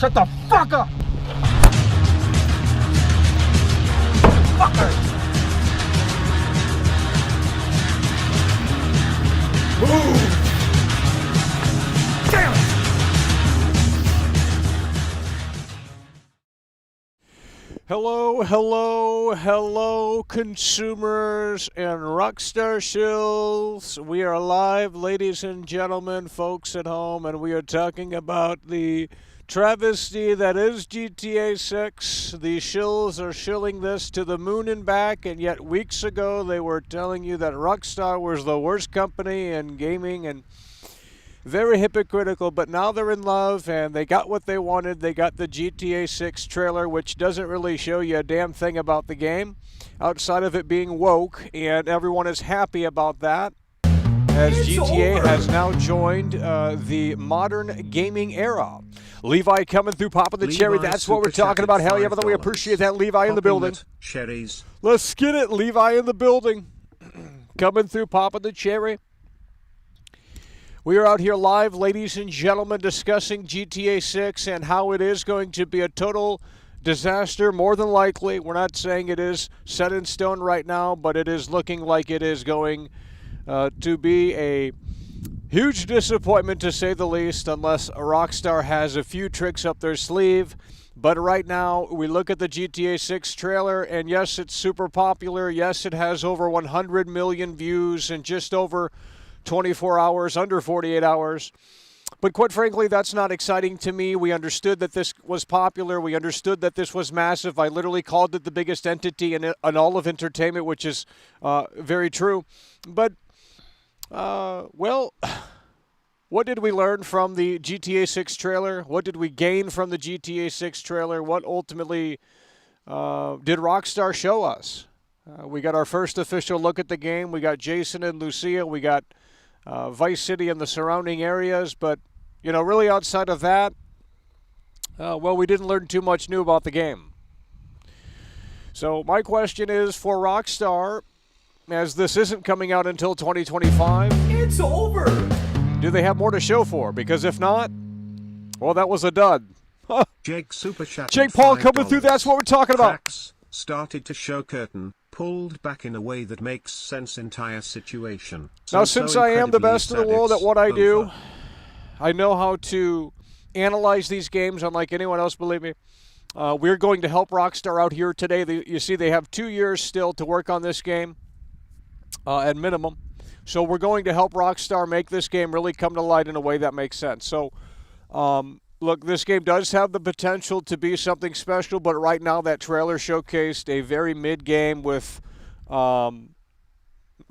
Shut the fuck up! Fucker! Move! Damn it! Hello, hello, hello, consumers and Rockstar shills. We are live, ladies and gentlemen, folks at home, and we are talking about the travesty that is GTA 6. The shills are shilling this to the moon and back, and yet weeks ago they were telling you that Rockstar was the worst company in gaming and very hypocritical, but now they're in love and they got what they wanted. They got the GTA 6 trailer, which doesn't really show you a damn thing about the game outside of it being woke, and everyone is happy about that, as GTA has now joined the modern gaming era. Levi coming through, popping the cherry. That's what we're talking about. Hell yeah, brother. We appreciate that. Levi in the building. Cherries. Let's get it. Levi in the building. Coming through, popping the cherry. We are out here live, ladies and gentlemen, discussing GTA 6 and how it is going to be a total disaster, more than likely. We're not saying it is set in stone right now, but it is looking like it is going to be a huge disappointment, to say the least, unless Rockstar has a few tricks up their sleeve. But right now, we look at the GTA 6 trailer, and yes, it's super popular. Yes, it has over 100 million views in just over 24 hours, under 48 hours. But quite frankly, that's not exciting to me. We understood that this was popular. We understood that this was massive. I literally called it the biggest entity in all of entertainment, which is very true. But, well, what did we learn from the GTA 6 trailer? What did we gain from the GTA 6 trailer? What ultimately did Rockstar show us? We got our first official look at the game. We got Jason and Lucia. We got Vice City and the surrounding areas. But, you know, really outside of that, well, we didn't learn too much new about the game. So my question is for Rockstar, as this isn't coming out until 2025. It's over! Do they have more to show for? Because if not, well, that was a dud. Jake Super Chat. Jake Paul coming through, that's what we're talking about. Cracks started to show curtain, pulled back in a way that makes sense entire situation. Now, since I am the best in the world at what I do, I know how to analyze these games unlike anyone else, believe me. We're going to help Rockstar out here today. You see, they have 2 years still to work on this game at minimum. So we're going to help Rockstar make this game really come to light in a way that makes sense. So, look, this game does have the potential to be something special, but right now that trailer showcased a very mid-game with, you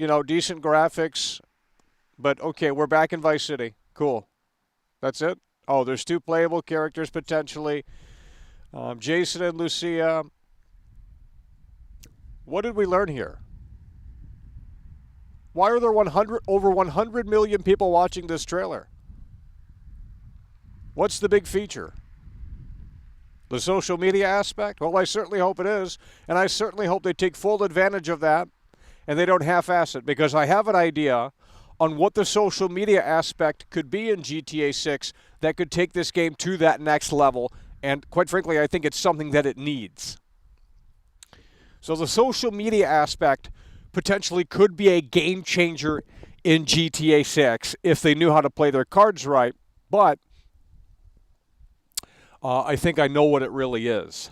know, decent graphics. But, okay, we're back in Vice City. Cool. That's it? Oh, there's 2 playable characters potentially. Jason and Lucia. What did we learn here? Why are there over 100 million people watching this trailer? What's the big feature? The social media aspect? Well, I certainly hope it is, and I certainly hope they take full advantage of that and they don't half-ass it, because I have an idea on what the social media aspect could be in GTA 6 that could take this game to that next level, and quite frankly, I think it's something that it needs. So the social media aspect potentially could be a game changer in GTA 6 if they knew how to play their cards right, but I think I know what it really is.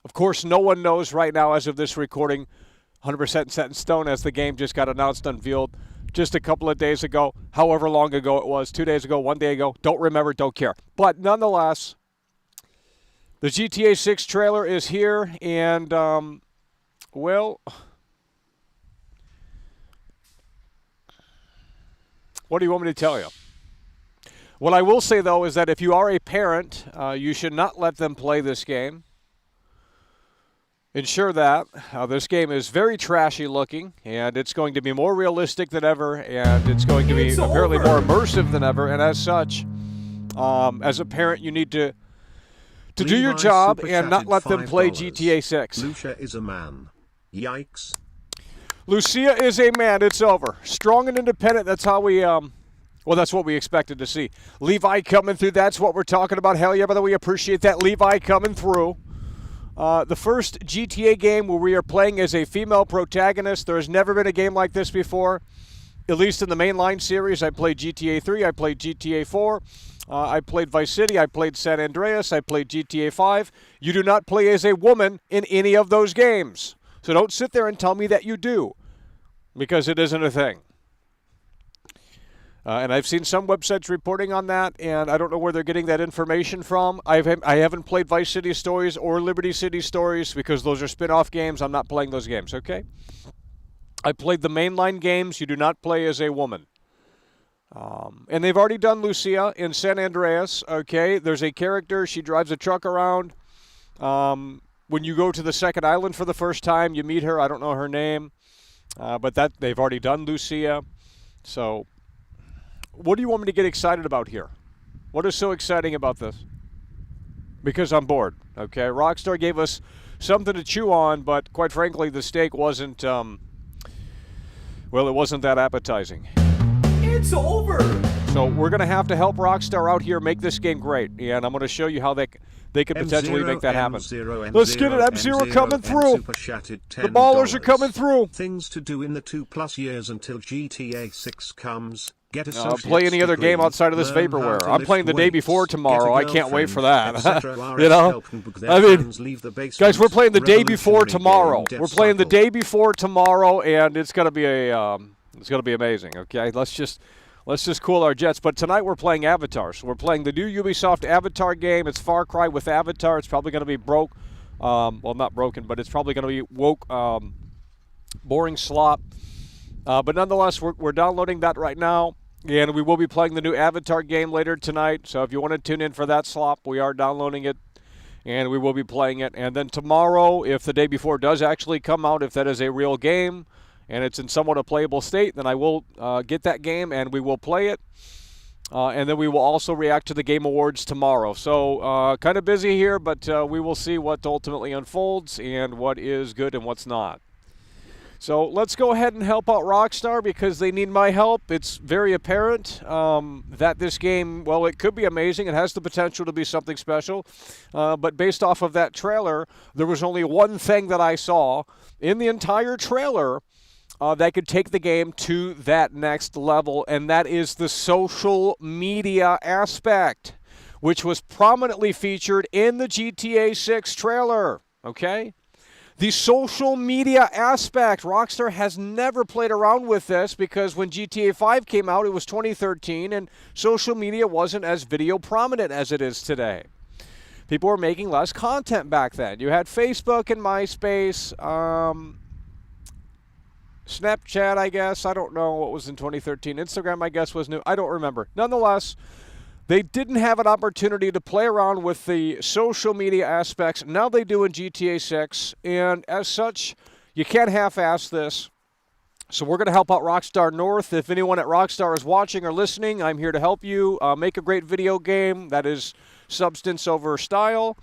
Of course, no one knows right now as of this recording 100% set in stone, as the game just got announced, unveiled just a couple of days ago, however long ago it was, 2 days ago, 1 day ago, don't remember, don't care. But nonetheless, the GTA 6 trailer is here, and, well, what do you want me to tell you? What I will say, though, is that if you are a parent, you should not let them play this game. Ensure that. This game is very trashy looking, and it's going to be more realistic than ever, and it's going to be apparently more immersive than ever, and as such, as a parent, you need to do your job and not let them play GTA 6. Lucia is a man. Yikes. Lucia is a man. It's over. Strong and independent. That's how we Well, that's what we expected to see. Levi coming through, that's what we're talking about. Hell yeah, brother, we appreciate that. Levi coming through. The first GTA game where we are playing as a female protagonist. There has never been a game like this before, at least in the mainline series. I played GTA 3, I played GTA 4, I played Vice City, I played San Andreas, I played GTA 5. You do not play as a woman in any of those games. So don't sit there and tell me that you do, because it isn't a thing. And I've seen some websites reporting on that, and I don't know where they're getting that information from. I haven't played Vice City Stories or Liberty City Stories because those are spin-off games. I'm not playing those games, okay? I played the mainline games. You do not play as a woman. And they've already done Lucia in San Andreas, okay? There's a character. She drives a truck around. When you go to the second island for the first time, you meet her. I don't know her name. But that they've already done Lucia. So what do you want me to get excited about here? What is so exciting about this? Because I'm bored, okay? Rockstar gave us something to chew on, but quite frankly, the steak wasn't, well, it wasn't that appetizing. It's over. So we're going to have to help Rockstar out here make this game great, and I'm going to show you how they could potentially make that happen. Let's get it, M0 coming through. The ballers are coming through. Things to do in the 2+ years until GTA 6 comes. Play any other game outside of this vaporware. I'm playing the day before tomorrow. I can't wait for that. You know? I mean, guys, we're playing the day before tomorrow. We're playing the day before tomorrow, and it's gonna be amazing. Okay, let's just cool our jets. But tonight we're playing Avatar. So we're playing the new Ubisoft Avatar game. It's Far Cry with Avatar. It's probably gonna be well, not broken, but it's probably gonna be woke, boring slop. But nonetheless, we're downloading that right now. And we will be playing the new Avatar game later tonight. So if you want to tune in for that slop, we are downloading it. And we will be playing it. And then tomorrow, if the day before does actually come out, if that is a real game, and it's in somewhat a playable state, then I will get that game and we will play it. And then we will also react to the Game Awards tomorrow. So kind of busy here, but we will see what ultimately unfolds and what is good and what's not. So let's go ahead and help out Rockstar because they need my help. It's very apparent that this game, well, it could be amazing. It has the potential to be something special. But based off of that trailer, there was only one thing that I saw in the entire trailer that could take the game to that next level, and that is the social media aspect, which was prominently featured in the GTA 6 trailer, okay? The social media aspect, Rockstar has never played around with this because when GTA 5 came out, it was 2013, and social media wasn't as video prominent as it is today. People were making less content back then. You had Facebook and MySpace, Snapchat, I guess. I don't know what was in 2013. Instagram, I guess, was new. I don't remember. Nonetheless, they didn't have an opportunity to play around with the social media aspects. Now they do in GTA 6, and as such, you can't half-ass this. So we're going to help out Rockstar North. If anyone at Rockstar is watching or listening, I'm here to help you make a great video game that is substance over style.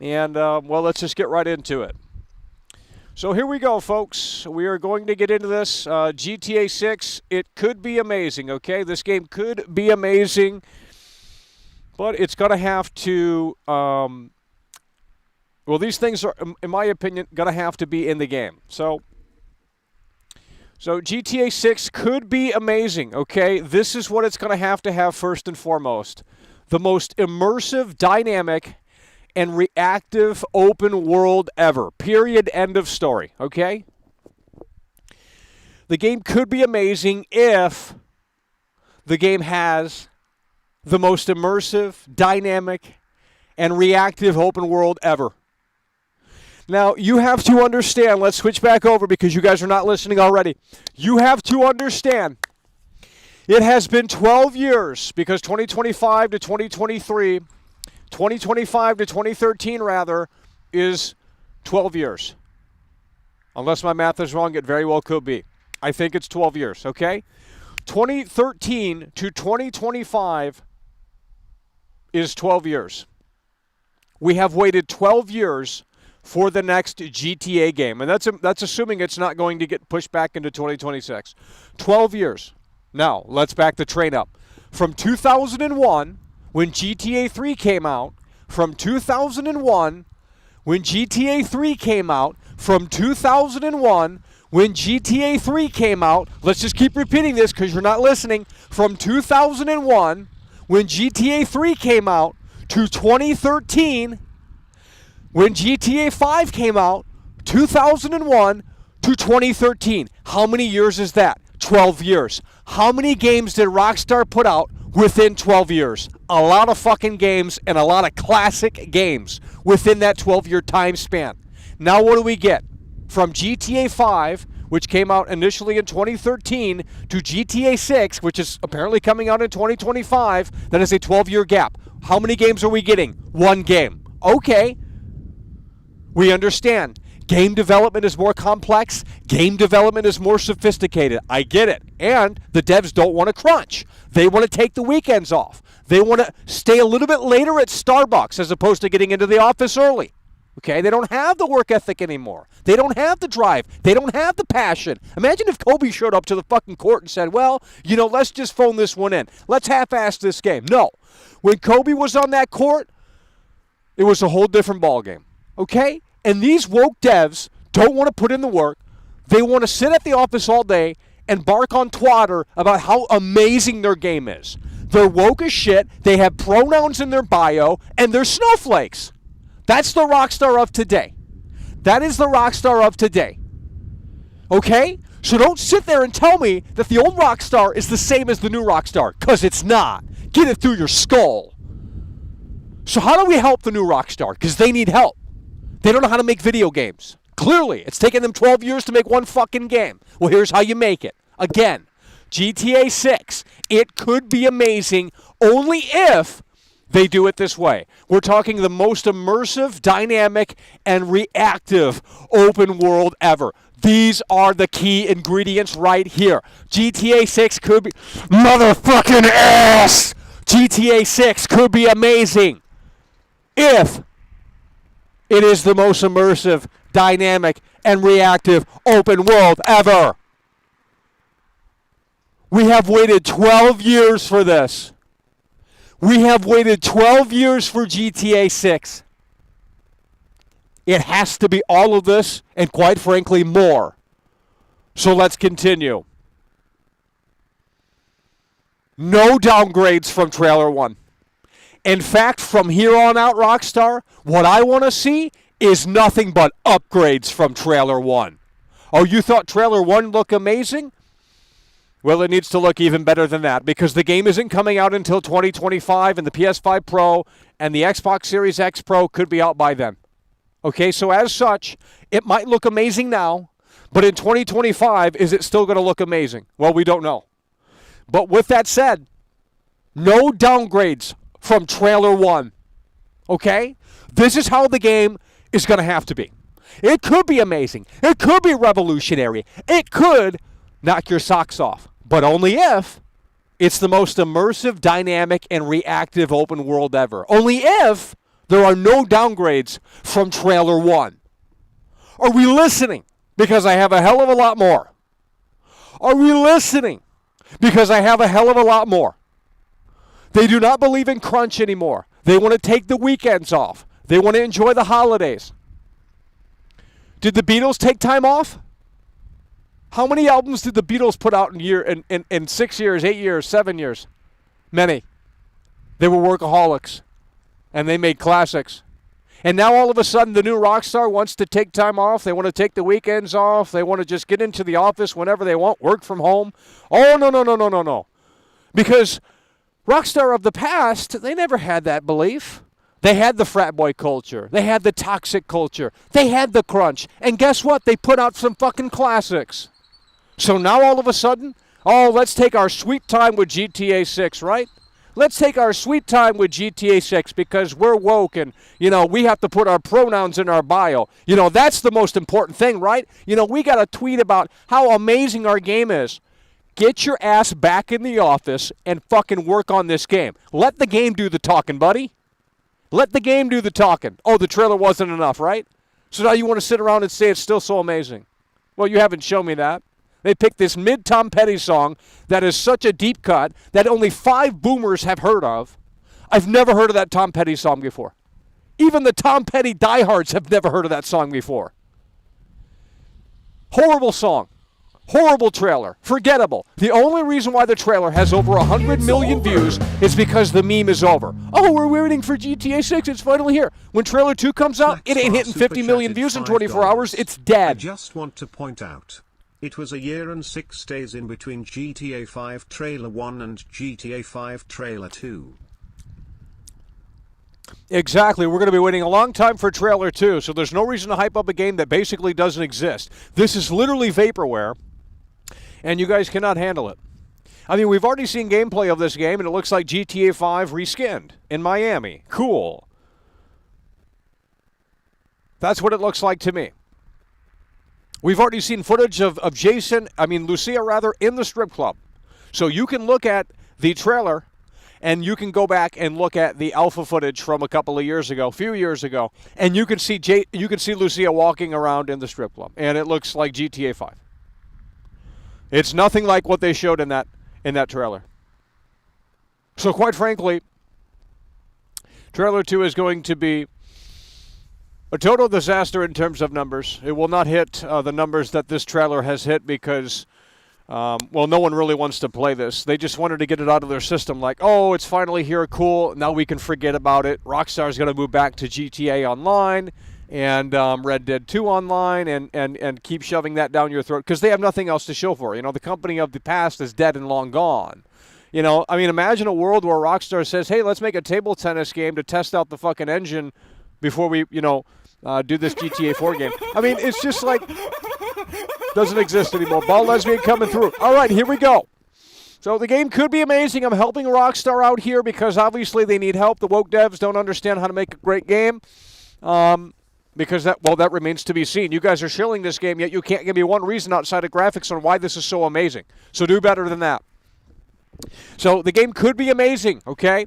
And, well, let's just get right into it. So here we go, folks. We are going to get into this. GTA 6, it could be amazing, okay? This game could be amazing. But it's going to have to, well, these things are, in my opinion, going to have to be in the game. So GTA 6 could be amazing, okay? This is what it's going to have first and foremost. The most immersive, dynamic, and reactive open world ever. Period. End of story, okay? The game could be amazing if the game has the most immersive, dynamic, and reactive open world ever. Now, you have to understand, let's switch back over because you guys are not listening already. You have to understand, it has been 12 years because 2025 to 2023, 2025 to 2013 rather, is 12 years. Unless my math is wrong, it very well could be. I think it's 12 years, okay? 2013 to 2025 is 12 years. We have waited 12 years for the next GTA game. And that's assuming it's not going to get pushed back into 2026. 12 years. Now, let's back the train up. from 2001, when GTA 3 came out, from 2001, when GTA 3 came out, from 2001, when GTA 3 came out, let's just keep repeating this because you're not listening, from 2001, when GTA 3 came out, to 2013, when GTA 5 came out, 2001 to 2013. How many years is that? 12 years. How many games did Rockstar put out within 12 years? A lot of fucking games and a lot of classic games within that 12-year time span. Now what do we get? From GTA 5, which came out initially in 2013, to GTA 6, which is apparently coming out in 2025, that is a 12-year gap. How many games are we getting? One game. Okay. We understand. Game development is more complex. Game development is more sophisticated. I get it. And the devs don't want to crunch. They want to take the weekends off. They want to stay a little bit later at Starbucks as opposed to getting into the office early. Okay? They don't have the work ethic anymore. They don't have the drive. They don't have the passion. Imagine if Kobe showed up to the fucking court and said, well, let's just phone this one in. Let's half-ass this game. No. When Kobe was on that court, it was a whole different ballgame. Okay? And these woke devs don't want to put in the work. They want to sit at the office all day and bark on twatter about how amazing their game is. They're woke as shit. They have pronouns in their bio, and they're snowflakes. That's the Rockstar of today. That is the Rockstar of today. Okay? So don't sit there and tell me that the old Rockstar is the same as the new Rockstar, because it's not. Get it through your skull. So how do we help the new Rockstar? Because they need help. They don't know how to make video games. Clearly, it's taken them 12 years to make one fucking game. Well, here's how you make it. Again, GTA 6, it could be amazing only if they do it this way. We're talking the most immersive, dynamic, and reactive open world ever. These are the key ingredients right here. GTA 6 could be motherfucking ass. GTA 6 could be amazing if it is the most immersive, dynamic, and reactive open world ever. We have waited 12 years for this. We have waited 12 years for GTA 6. It has to be all of this, and quite frankly, more. So let's continue. No downgrades from Trailer 1. In fact, from here on out, Rockstar, what I want to see is nothing but upgrades from Trailer 1. Oh, you thought Trailer 1 looked amazing? Well, it needs to look even better than that because the game isn't coming out until 2025, and the PS5 Pro and the Xbox Series X Pro could be out by then. Okay, so as such, it might look amazing now, but in 2025, is it still going to look amazing? Well, we don't know. But with that said, no downgrades from Trailer 1. Okay? This is how the game is going to have to be. It could be amazing. It could be revolutionary. It could knock your socks off. But only if it's the most immersive, dynamic, and reactive open world ever. Only if there are no downgrades from Trailer 1. Are we listening? Because I have a hell of a lot more. Are we listening? Because I have a hell of a lot more. They do not believe in crunch anymore. They want to take the weekends off. They want to enjoy the holidays. Did the Beatles take time off? How many albums did the Beatles put out in 6 years, 8 years, 7 years? Many. They were workaholics, and they made classics. And now all of a sudden the new Rockstar wants to take time off. They want to take the weekends off. They want to just get into the office whenever they want, work from home. Oh, no. Because Rockstar of the past, they never had that belief. They had the frat boy culture. They had the toxic culture. They had the crunch. And guess what? They put out some fucking classics. So now all of a sudden, let's take our sweet time with GTA 6, right? Let's take our sweet time with GTA 6 because we're woke and, we have to put our pronouns in our bio. That's the most important thing, right? We got to tweet about how amazing our game is. Get your ass back in the office and fucking work on this game. Let the game do the talking, buddy. Let the game do the talking. Oh, the trailer wasn't enough, right? So now you want to sit around and say it's still so amazing. Well, you haven't shown me that. They picked this mid-Tom Petty song that is such a deep cut that only 5 boomers have heard of. I've never heard of that Tom Petty song before. Even the Tom Petty diehards have never heard of that song before. Horrible song. Horrible trailer. Forgettable. The only reason why the trailer has over 100 million views is because the meme is over. Oh, we're waiting for GTA 6. It's finally here. When trailer 2 comes out, it ain't hitting 50 million views in 24 hours. It's dead. I just want to point out, it was a year and 6 days in between GTA 5 Trailer 1 and GTA 5 Trailer 2. Exactly. We're going to be waiting a long time for trailer 2, so there's no reason to hype up a game that basically doesn't exist. This is literally vaporware, and you guys cannot handle it. I mean, we've already seen gameplay of this game, and it looks like GTA 5 reskinned in Miami. Cool. That's what it looks like to me. We've already seen footage of Lucia, in the strip club. So you can look at the trailer, and you can go back and look at the alpha footage from a few years ago, and you can see Lucia walking around in the strip club, and it looks like GTA 5. It's nothing like what they showed in that trailer. So quite frankly, trailer 2 is going to be a total disaster in terms of numbers. It will not hit the numbers that this trailer has hit because, no one really wants to play this. They just wanted to get it out of their system like, oh, it's finally here, cool, now we can forget about it. Rockstar's going to move back to GTA Online and Red Dead 2 Online and keep shoving that down your throat because they have nothing else to show for it. The company of the past is dead and long gone. Imagine a world where Rockstar says, hey, let's make a table tennis game to test out the fucking engine before we, do this GTA 4 game. It's just like, doesn't exist anymore. Ball lesbian coming through. All right, here we go. So the game could be amazing. I'm helping Rockstar out here because obviously they need help. The woke devs don't understand how to make a great game. Because that remains to be seen. You guys are shilling this game, yet you can't give me one reason outside of graphics on why this is so amazing. So do better than that. So the game could be amazing, okay?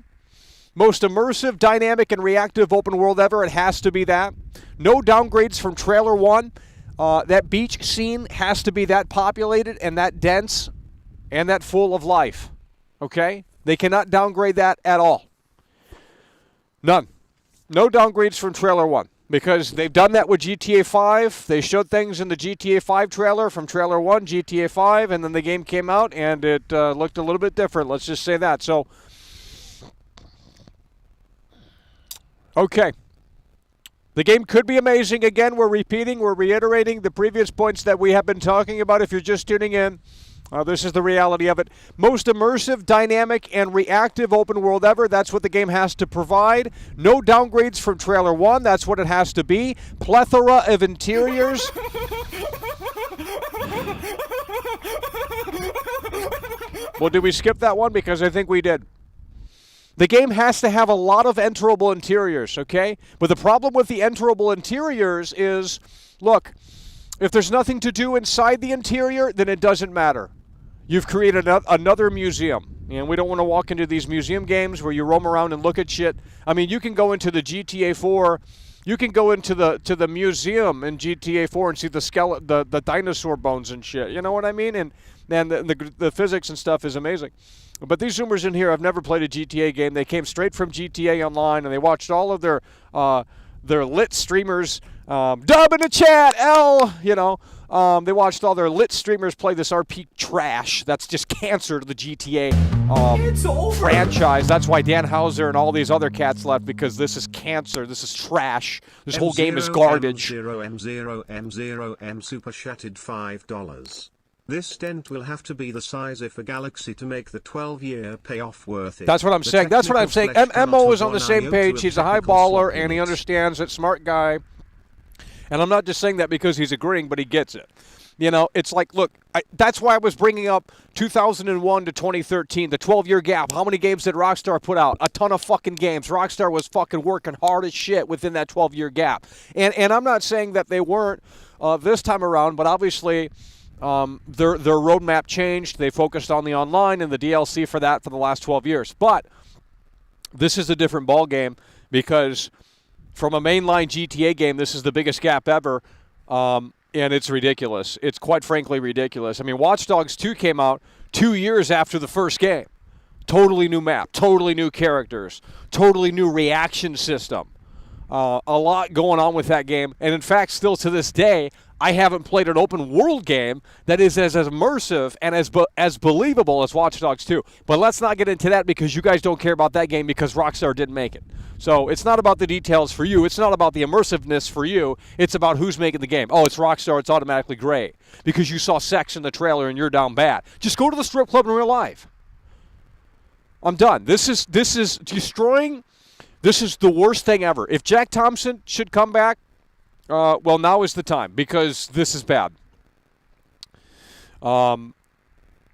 Most immersive, dynamic, and reactive open world ever. It has to be that. No downgrades from trailer 1. That beach scene has to be that populated and that dense and that full of life, okay? They cannot downgrade that at all. None. No downgrades from trailer 1. Because they've done that with GTA 5. They showed things in the GTA 5 trailer from trailer 1, GTA 5, and then the game came out, and it looked a little bit different. Let's just say that. So, okay. The game could be amazing. Again, we're reiterating the previous points that we have been talking about. If you're just tuning in, this is the reality of it. Most immersive, dynamic, and reactive open world ever. That's what the game has to provide. No downgrades from trailer 1. That's what it has to be. Plethora of interiors. Well, did we skip that one? Because I think we did. The game has to have a lot of enterable interiors, okay? But the problem with the enterable interiors is, look, if there's nothing to do inside the interior, then it doesn't matter. You've created another museum. And we don't want to walk into these museum games where you roam around and look at shit. You can go into the GTA 4. You can go into the museum in GTA 4 and see the dinosaur bones and shit. You know what I mean? And the physics and stuff is amazing. But these Zoomers in here have never played a GTA game. They came straight from GTA Online, and they watched all of their lit streamers. Dub in the chat, L, they watched all their lit streamers play this RP trash. That's just cancer to the GTA franchise. That's why Dan Houser and all these other cats left, because this is cancer. This is trash. This whole game is garbage. M0M0M super chatted $5. This dent will have to be the size of a galaxy to make the 12-year payoff worth it. That's what I'm saying. That's what I'm saying. MO is on the same page. He's a high baller, and he understands it. Smart guy. And I'm not just saying that because he's agreeing, but he gets it. It's like, look, that's why I was bringing up 2001 to 2013, the 12-year gap. How many games did Rockstar put out? A ton of fucking games. Rockstar was fucking working hard as shit within that 12-year gap. And I'm not saying that they weren't this time around, but obviously their roadmap changed. They focused on the online and the DLC for that for the last 12 years. But this is a different ball game because from a mainline GTA game, this is the biggest gap ever. And it's ridiculous. It's quite frankly ridiculous. I mean, Watch Dogs 2 came out 2 years after the first game. Totally new map, totally new characters, totally new reaction system. A lot going on with that game. And in fact, still to this day, I haven't played an open world game that is as immersive and as believable as Watch Dogs 2. But let's not get into that because you guys don't care about that game because Rockstar didn't make it. So it's not about the details for you. It's not about the immersiveness for you. It's about who's making the game. Oh, it's Rockstar. It's automatically great because you saw sex in the trailer and you're down bad. Just go to the strip club in real life. I'm done. This is destroying. This is the worst thing ever. If Jack Thompson should come back, well, now is the time because this is bad.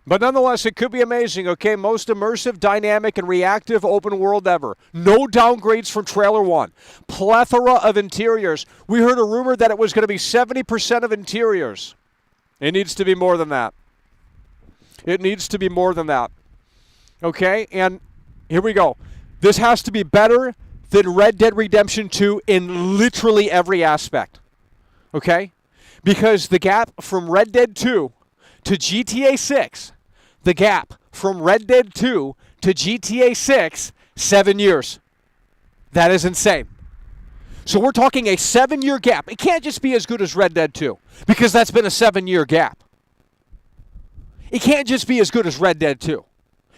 But nonetheless, it could be amazing, okay? Most immersive, dynamic, and reactive open world ever. No downgrades from Trailer 1. Plethora of interiors. We heard a rumor that it was going to be 70% of interiors. It needs to be more than that. It needs to be more than that. Okay? And here we go. This has to be better than Red Dead Redemption 2 in literally every aspect. Okay? Because the gap from Red Dead 2 to GTA 6, the gap from Red Dead 2 to GTA 6, 7 years. That is insane. So we're talking a 7-year gap. It can't just be as good as Red Dead 2 because that's been a 7-year gap. It can't just be as good as Red Dead 2.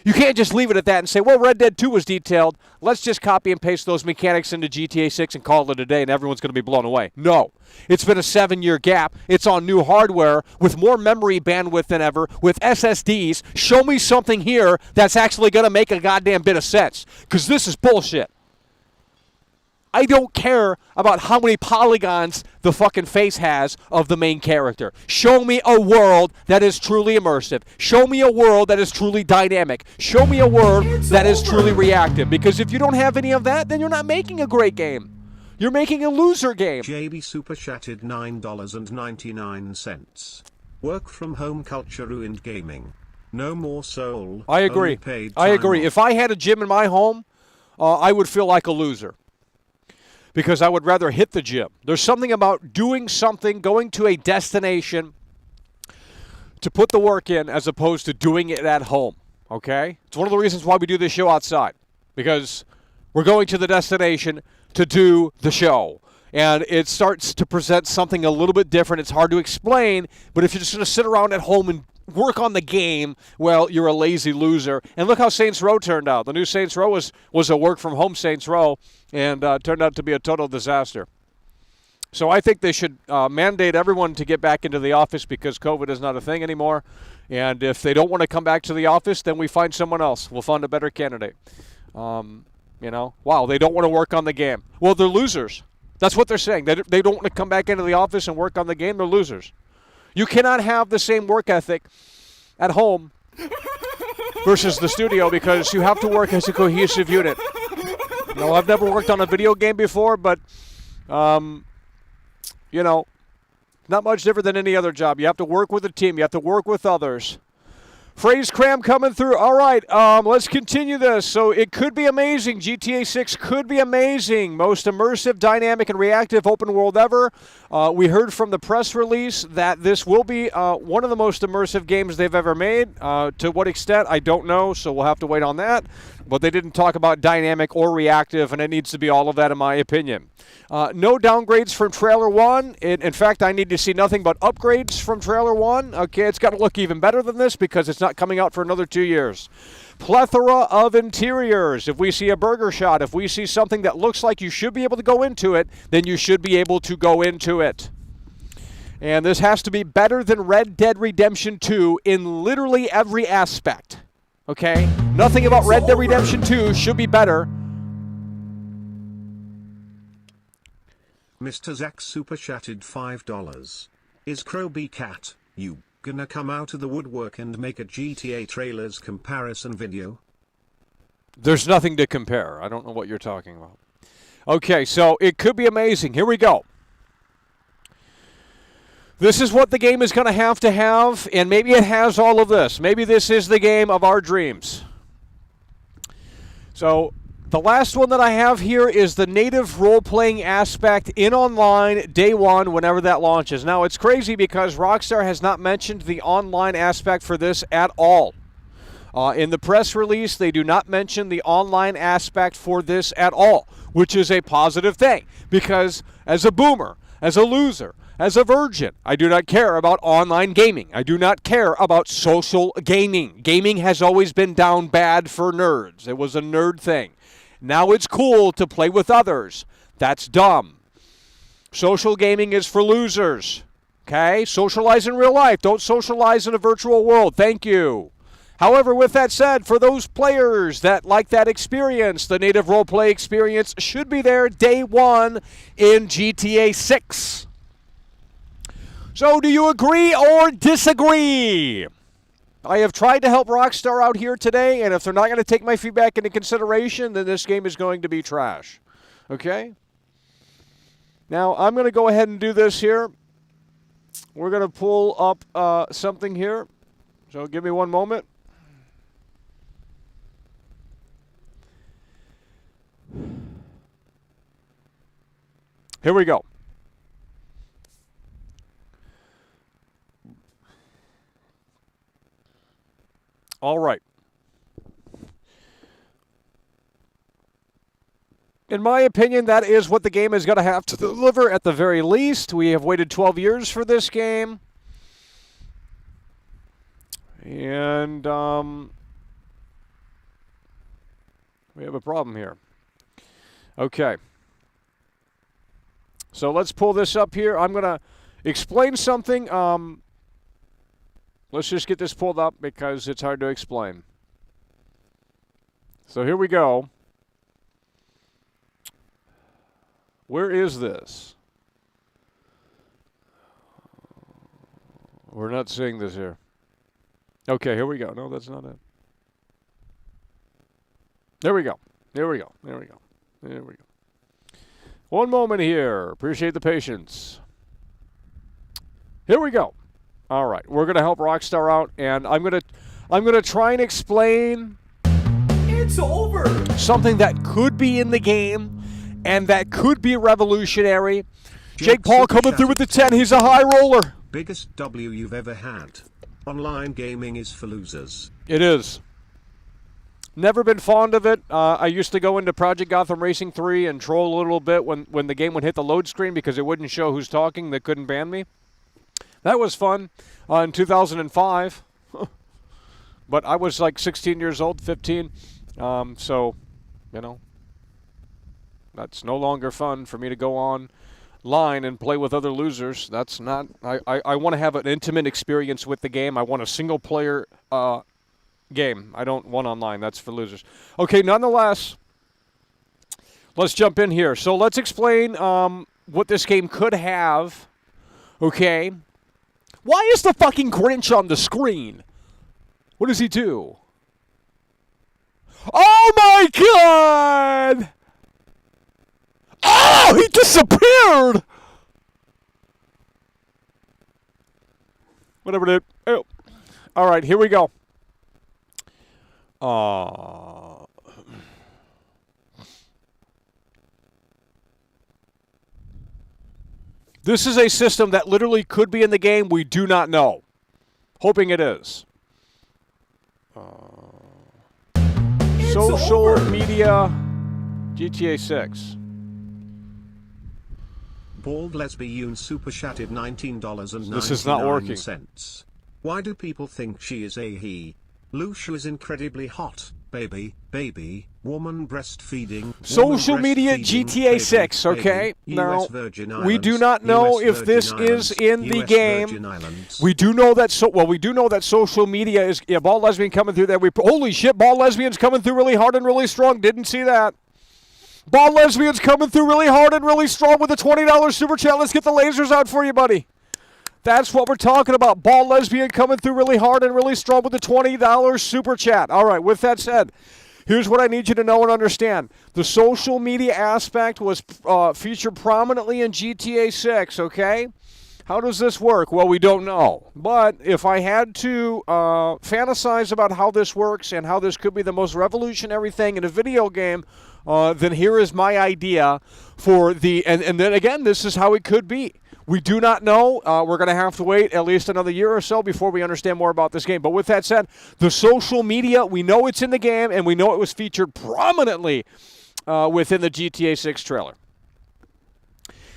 You can't just leave it at that and say, well, Red Dead 2 was detailed. Let's just copy and paste those mechanics into GTA 6 and call it a day and everyone's going to be blown away. No. It's been a 7-year gap. It's on new hardware with more memory bandwidth than ever, with SSDs. Show me something here that's actually going to make a goddamn bit of sense because this is bullshit. I don't care about how many polygons the fucking face has of the main character. Show me a world that is truly immersive. Show me a world that is truly dynamic. Show me a world that is truly reactive. Because if you don't have any of that, then you're not making a great game. You're making a loser game. JB Super chatted $9.99. Work from home culture ruined gaming. No more soul. I agree. I agree. If I had a gym in my home, I would feel like a loser. Because I would rather hit the gym. There's something about doing something, going to a destination to put the work in as opposed to doing it at home, okay? It's one of the reasons why we do this show outside. Because we're going to the destination to do the show. And it starts to present something a little bit different. It's hard to explain, but if you're just going to sit around at home and work on the game, well, you're a lazy loser. And look how Saints Row turned out. The new Saints Row was a work-from-home Saints Row and turned out to be a total disaster. So I think they should mandate everyone to get back into the office because COVID is not a thing anymore. And if they don't want to come back to the office, then we find someone else. We'll find a better candidate. Wow, they don't want to work on the game. Well, they're losers. That's what they're saying. They don't want to come back into the office and work on the game. They're losers. You cannot have the same work ethic at home versus the studio because you have to work as a cohesive unit. I've never worked on a video game before, but, not much different than any other job. You have to work with a team. You have to work with others. Phrase cram coming through. All right, let's continue this. So it could be amazing. GTA 6 could be amazing. Most immersive, dynamic, and reactive open world ever. We heard from the press release that this will be one of the most immersive games they've ever made. To what extent, I don't know, so we'll have to wait on that. But they didn't talk about dynamic or reactive, and it needs to be all of that in my opinion. No downgrades from Trailer 1. In fact, I need to see nothing but upgrades from Trailer 1. Okay, it's got to look even better than this because it's not coming out for another 2 years. Plethora of interiors. If we see a burger shot, if we see something that looks like you should be able to go into it, then you should be able to go into it. And this has to be better than Red Dead Redemption 2 in literally every aspect. Okay? Nothing about Red Dead Redemption 2 should be better. Mr. Zach super chatted $5. Is Croby Cat, you gonna come out of the woodwork and make a GTA trailers comparison video? There's nothing to compare. I don't know what you're talking about. Okay, so it could be amazing. Here we go. This is what the game is going to have, and maybe it has all of this. Maybe this is the game of our dreams. So The last one that I have here is the native role-playing aspect in online day one whenever that launches. Now, it's crazy because Rockstar has not mentioned the online aspect for this at all. In the press release, they do not mention the online aspect for this at all, which is a positive thing because as a boomer, as a loser, as a virgin, I do not care about online gaming. I do not care about social gaming. Gaming has always been down bad for nerds. It was a nerd thing. Now it's cool to play with others. That's dumb. Social gaming is for losers. Okay? Socialize in real life. Don't socialize in a virtual world. Thank you. However, with that said, for those players that like that experience, the native roleplay experience should be there day one in GTA 6. So do you agree or disagree? I have tried to help Rockstar out here today, and if they're not going to take my feedback into consideration, then this game is going to be trash. Okay? Now, I'm going to go ahead and do this here. We're going to pull up something here. So give me one moment. Here we go. All right. In my opinion, that is what the game is going to have to deliver at the very least. We have waited 12 years for this game. And we have a problem here. Okay. So let's pull this up here. I'm going to explain something. Let's just get this pulled up because it's hard to explain. So here we go. Where is this? We're not seeing this here. Okay, here we go. No, that's not it. There we go. There we go. There we go. There we go. One moment here. Appreciate the patience. Here we go. All right, we're going to help Rockstar out, and I'm going to try and explain It's over. something that could be in the game and that could be revolutionary. Jake Paul coming through with the 10. He's a high roller. Biggest W you've ever had. Online gaming is for losers. It is. Never been fond of it. I used to go into Project Gotham Racing 3 and troll a little bit when the game would hit the load screen because it wouldn't show who's talking. They couldn't ban me. That was fun in 2005. But I was like 16 years old, 15. So, you know, that's no longer fun for me to go online and play with other losers. That's not, I want to have an intimate experience with the game. I want a single player game. I don't want online. That's for losers. Okay, nonetheless, let's jump in here. So let's explain what this game could have. Okay. Why is the fucking Grinch on the screen? What does he do? Oh my God! Oh, he disappeared! Whatever it is. Oh. All right, here we go. This is a system that literally could be in the game. We do not know. Hoping it is. Social over. media GTA 6. Bald lesbian super chatted $19.99. This is not working. Why do people think she is a he? Lucia is incredibly hot. Baby, woman breastfeeding. Social media GTA 6, okay? Now, we do not know if this is in the game. We do know that, we do know that social media is, yeah, bald lesbian coming through there. Holy shit, bald lesbian's coming through really hard and really strong. Didn't see that. Bald lesbian's coming through really hard and really strong with a $20 super chat. Let's get the lasers out for you, buddy. That's what we're talking about. Bald lesbian coming through really hard and really strong with the $20 super chat. All right, with that said, here's what I need you to know and understand. The social media aspect was featured prominently in GTA 6, okay? How does this work? Well, we don't know. But if I had to fantasize about how this works and how this could be the most revolutionary thing in a video game, then here is my idea for the, and then again, this is how it could be. We do not know. We're going to have to wait at least another year or so before we understand more about this game. But with that said, the social media, we know it's in the game, and we know it was featured prominently within the GTA 6 trailer.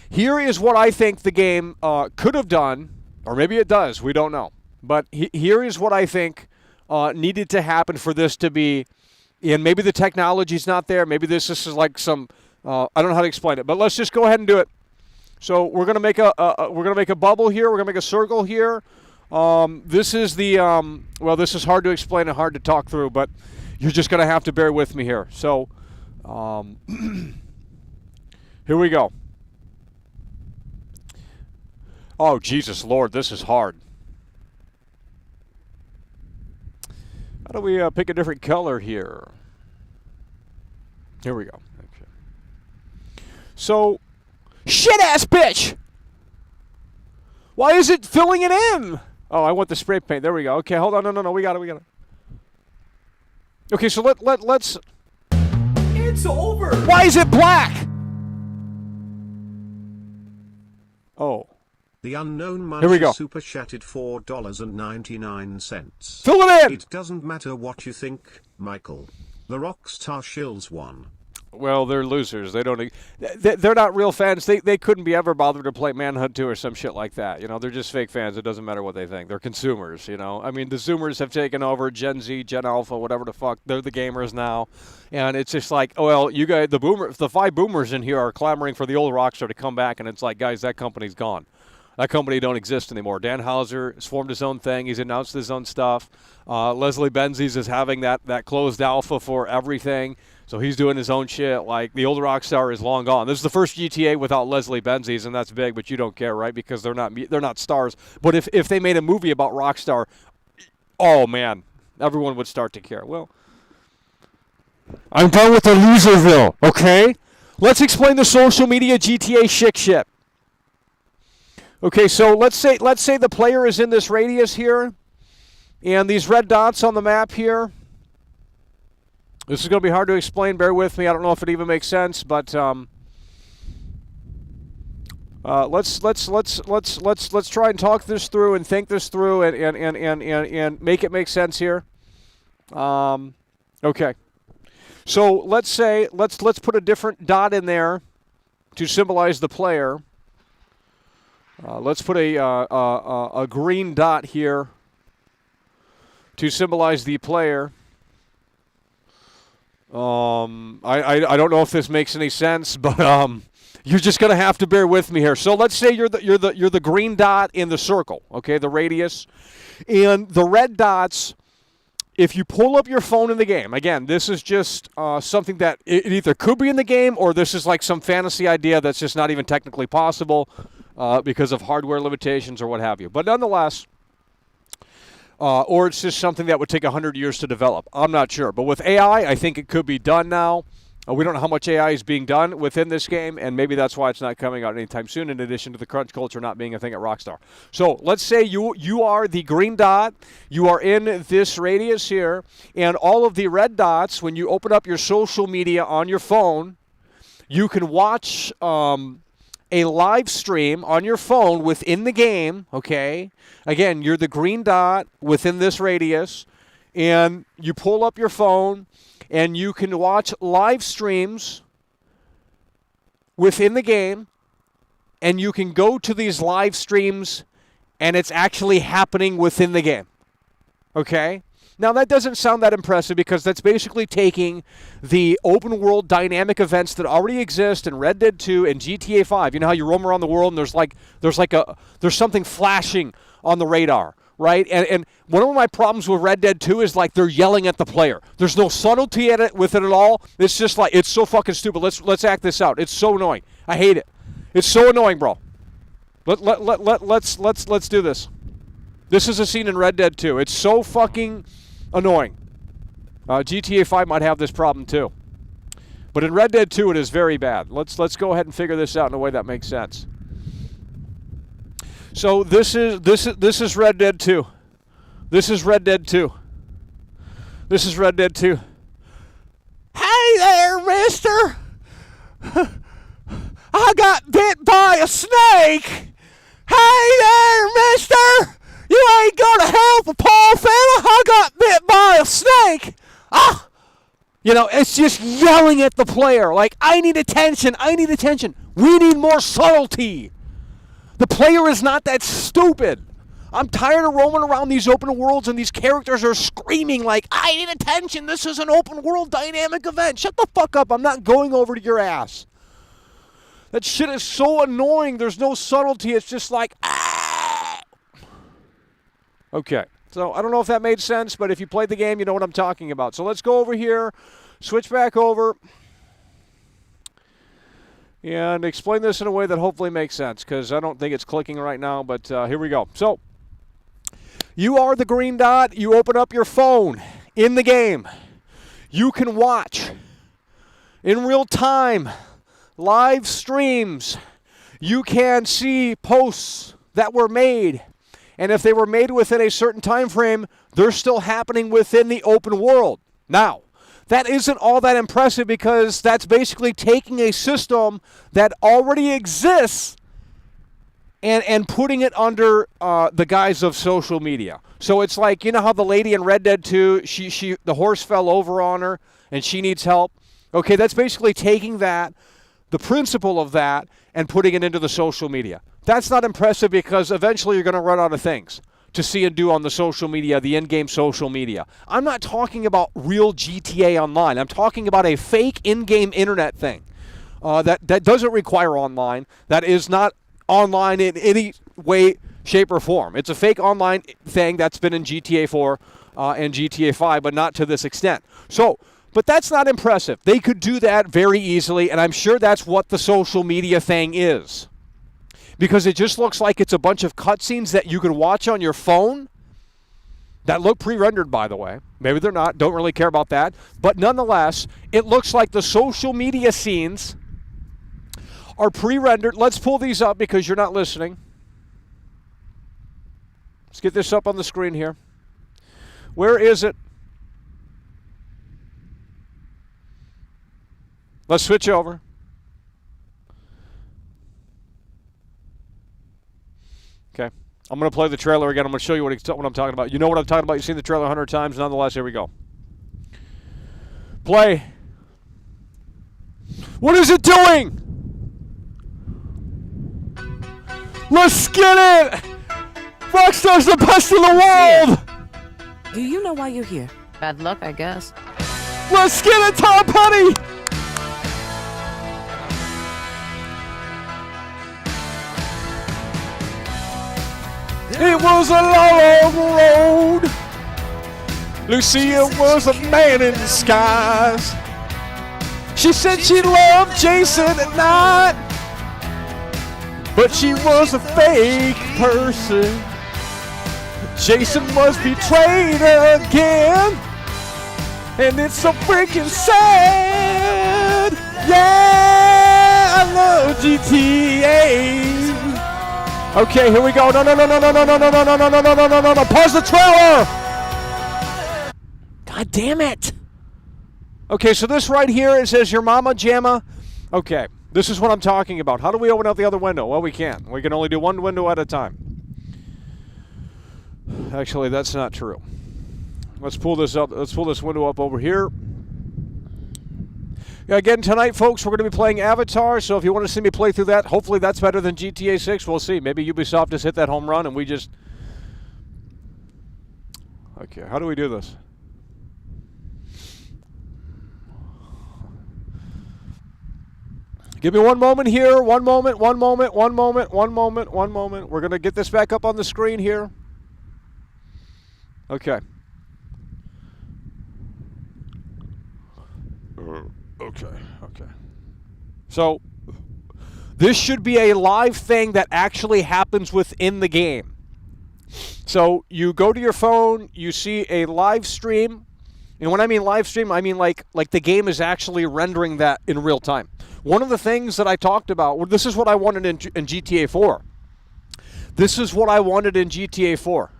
Here is what I think the game could have done, or maybe it does. We don't know. But here is what I think needed to happen for this to be, and maybe the technology's not there. Maybe this is like some, I don't know how to explain it. But let's just go ahead and do it. So we're gonna make a bubble here. We're gonna make a circle here. This is the well, this is hard to explain and hard to talk through, but you're just gonna have to bear with me here. So here we go. Oh Jesus Lord, this is hard. How do we pick a different color here? Here we go. Okay. So. Shit-ass bitch! Why is it filling it in? Oh, I want the spray paint. There we go. Okay, hold on. No. We got it. Okay, so let's... It's over! Why is it black? Oh. The unknown Here we go. muncher super chatted $4.99. Fill it in! It doesn't matter what you think, Michael. The Rockstar shills won. Well, they're losers. They don't. They're not real fans. They couldn't be ever bothered to play Manhunt 2 or some shit like that. You know, they're just fake fans. It doesn't matter what they think. They're consumers. You know, I mean, the Zoomers have taken over. Gen Z, Gen Alpha, whatever the fuck. They're the gamers now, and it's just like, oh, well, you guys, the 5 boomers in here are clamoring for the old Rockstar to come back, and it's like, guys, that company's gone. That company don't exist anymore. Dan Houser has formed his own thing. He's announced his own stuff. Leslie Benzies is having that closed alpha for everything. So he's doing his own shit. Like, the old Rockstar is long gone. This is the first GTA without Leslie Benzies, and that's big, but you don't care, right? Because they're not stars. But if they made a movie about Rockstar, oh, man, everyone would start to care. Well, I'm done with the loserville, okay? Let's explain the social media GTA shit. Okay, so let's say the player is in this radius here, and these red dots on the map here. This is going to be hard to explain. Bear with me. I don't know if it even makes sense, but let's try and talk this through and think this through and make it make sense here. Okay. So let's put a different dot in there to symbolize the player. Let's put a green dot here to symbolize the player. I don't know if this makes any sense, but you're just gonna have to bear with me here. So let's say you're the green dot in the circle, okay, the radius, and the red dots. If you pull up your phone in the game, again, this is just something that it either could be in the game or this is like some fantasy idea that's just not even technically possible. Because of hardware limitations or what have you. But nonetheless, or it's just something that would take 100 years to develop. I'm not sure. But with AI, I think it could be done now. We don't know how much AI is being done within this game, and maybe that's why it's not coming out anytime soon, in addition to the crunch culture not being a thing at Rockstar. So let's say you are the green dot. You are in this radius here, and all of the red dots, when you open up your social media on your phone, you can watch a live stream on your phone within the game, okay? Again, you're the green dot within this radius, and you pull up your phone, and you can watch live streams within the game, and you can go to these live streams, and it's actually happening within the game, okay? Now, that doesn't sound that impressive because that's basically taking the open world dynamic events that already exist in Red Dead 2 and GTA 5. You know how you roam around the world and there's something flashing on the radar, right? And one of my problems with Red Dead 2 is like they're yelling at the player. There's no subtlety with it at all. It's just like, it's so fucking stupid. Let's act this out. It's so annoying. I hate it. It's so annoying, bro. Let's do this. This is a scene in Red Dead 2. It's so fucking annoying. GTA 5 might have this problem too. But in Red Dead 2 it is very bad. Let's go ahead and figure this out in a way that makes sense. So this is Red Dead 2. This is Red Dead 2. This is Red Dead 2. Hey there, mister! I got bit by a snake! Hey there, mister! You ain't gonna help a poor fella! I got bit by a snake! Ah! You know, it's just yelling at the player like, I need attention, I need attention. We need more subtlety. The player is not that stupid. I'm tired of roaming around these open worlds and these characters are screaming like, I need attention, this is an open world dynamic event. Shut the fuck up, I'm not going over to your ass. That shit is so annoying, there's no subtlety, it's just like, ah. Okay, so I don't know if that made sense, but if you played the game, you know what I'm talking about. So let's go over here, switch back over, and explain this in a way that hopefully makes sense, because I don't think it's clicking right now, but here we go. So, you are the green dot, you open up your phone in the game. You can watch in real time live streams. You can see posts that were made, and if they were made within a certain time frame, they're still happening within the open world. Now, that isn't all that impressive because that's basically taking a system that already exists and putting it under the guise of social media. So it's like, you know how the lady in Red Dead 2, the horse fell over on her and she needs help? Okay, that's basically taking that, the principle of that, and putting it into the social media. That's not impressive because eventually you're going to run out of things to see and do on the social media, the in-game social media. I'm not talking about real GTA Online. I'm talking about a fake in-game internet thing that doesn't require online, that is not online in any way, shape, or form. It's a fake online thing that's been in GTA 4 and GTA 5, but not to this extent. So, but that's not impressive. They could do that very easily, and I'm sure that's what the social media thing is. Because it just looks like it's a bunch of cutscenes that you can watch on your phone that look pre-rendered, by the way. Maybe they're not. Don't really care about that. But nonetheless, it looks like the social media scenes are pre-rendered. Let's pull these up because you're not listening. Let's get this up on the screen here. Where is it? Let's switch over. Okay. I'm going to play the trailer again. I'm going to show you what I'm talking about. You know what I'm talking about. You've seen the trailer 100 times. Nonetheless, here we go. Play. What is it doing? Let's get it! Rockstar's the best in the world! Do you know why you're here? Bad luck, I guess. Let's get it, Tom Petty! It was a long road. Lucia was a man in disguise. She said she loved Jason at night, but she was a fake person. Jason was betrayed again, and it's so freaking sad. Yeah, I love GTA. Okay, here we go. No. Pause the trailer. God damn it. Okay, so this right here, it says your mama jamma. Okay, this is what I'm talking about. How do we open up the other window? Well, we can't. We can only do one window at a time. Actually, that's not true. Let's pull this up. Let's pull this window up over here. Again, tonight, folks, we're going to be playing Avatar, so if you want to see me play through that, hopefully that's better than GTA 6. We'll see. Maybe Ubisoft just hit that home run and we just... Okay, how do we do this? Give me one moment here. One moment. We're going to get this back up on the screen here. Okay. Okay. So, this should be a live thing that actually happens within the game. So, you go to your phone, you see a live stream, and when I mean live stream, I mean like the game is actually rendering that in real time. One of the things that I talked about, well, this is what I wanted in GTA 4. This is what I wanted in GTA 4.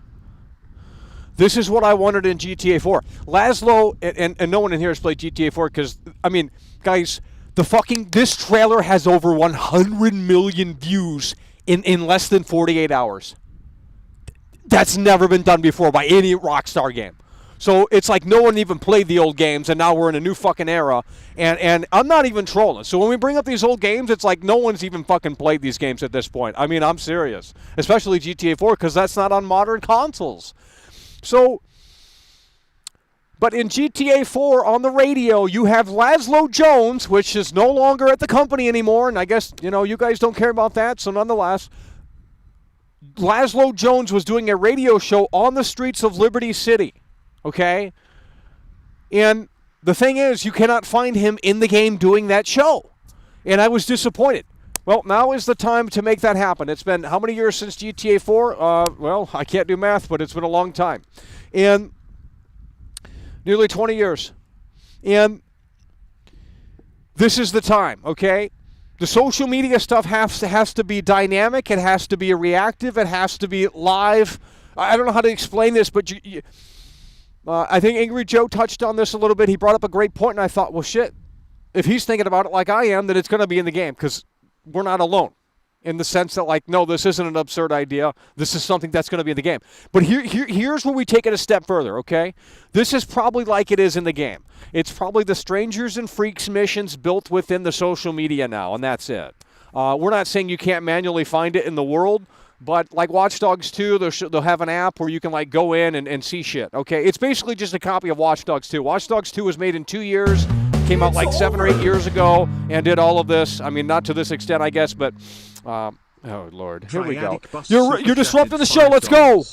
This is what I wanted in GTA 4. Laszlo, and no one in here has played GTA 4 because, I mean, Guys, this trailer has over 100 million views in less than 48 hours. That's never been done before by any Rockstar game. So it's like no one even played the old games, and now we're in a new fucking era. And I'm not even trolling. So when we bring up these old games, it's like no one's even fucking played these games at this point. I mean, I'm serious. Especially GTA 4, because that's not on modern consoles. So, but in GTA 4 on the radio, you have Laszlo Jones, which is no longer at the company anymore. And I guess, you guys don't care about that. So nonetheless, Laszlo Jones was doing a radio show on the streets of Liberty City. Okay? And the thing is, you cannot find him in the game doing that show. And I was disappointed. Well, now is the time to make that happen. It's been how many years since GTA 4? Well, I can't do math, but it's been a long time. And nearly 20 years. And this is the time, okay? The social media stuff has to be dynamic. It has to be reactive. It has to be live. I don't know how to explain this, but I think Angry Joe touched on this a little bit. He brought up a great point, and I thought, well, shit, if he's thinking about it like I am, then it's going to be in the game, because we're not alone in the sense that, like, no, this isn't an absurd idea. This is something that's going to be in the game. But here's where we take it a step further, okay? This is probably like it is in the game. It's probably the Strangers and Freaks missions built within the social media now, and that's it. We're not saying you can't manually find it in the world, but like Watch Dogs 2, they'll have an app where you can like go in and see shit, okay? It's basically just a copy of Watch Dogs 2. Watch Dogs 2 was made in 2 years, came out like 7 or 8 years ago, and did all of this. I mean, not to this extent, I guess, but, oh, Lord, here we go. You're disrupting the show, let's go!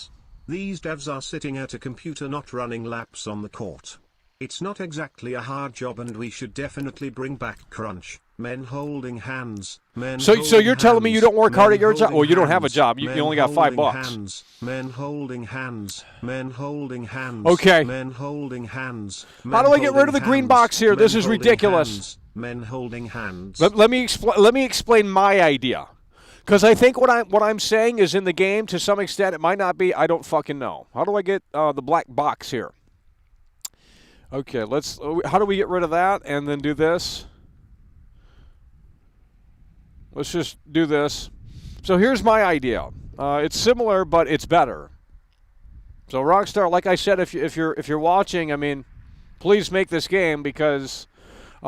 These devs are sitting at a computer not running laps on the court. It's not exactly a hard job, and we should definitely bring back crunch. Men holding hands. So you're telling me you don't work hard at your job? Well, you don't have a job. You only got $5. Men holding hands. Men holding hands. Okay. Men holding hands. How do I get rid of the green box here? This is ridiculous. Men holding hands. Let me explain my idea, because I think what I'm saying is in the game to some extent. It might not be. I don't fucking know. How do I get the black box here? Okay, how do we get rid of that and then do this? Let's just do this. So here's my idea. It's similar, but it's better. So Rockstar, like I said, if you're watching, I mean, please make this game, because we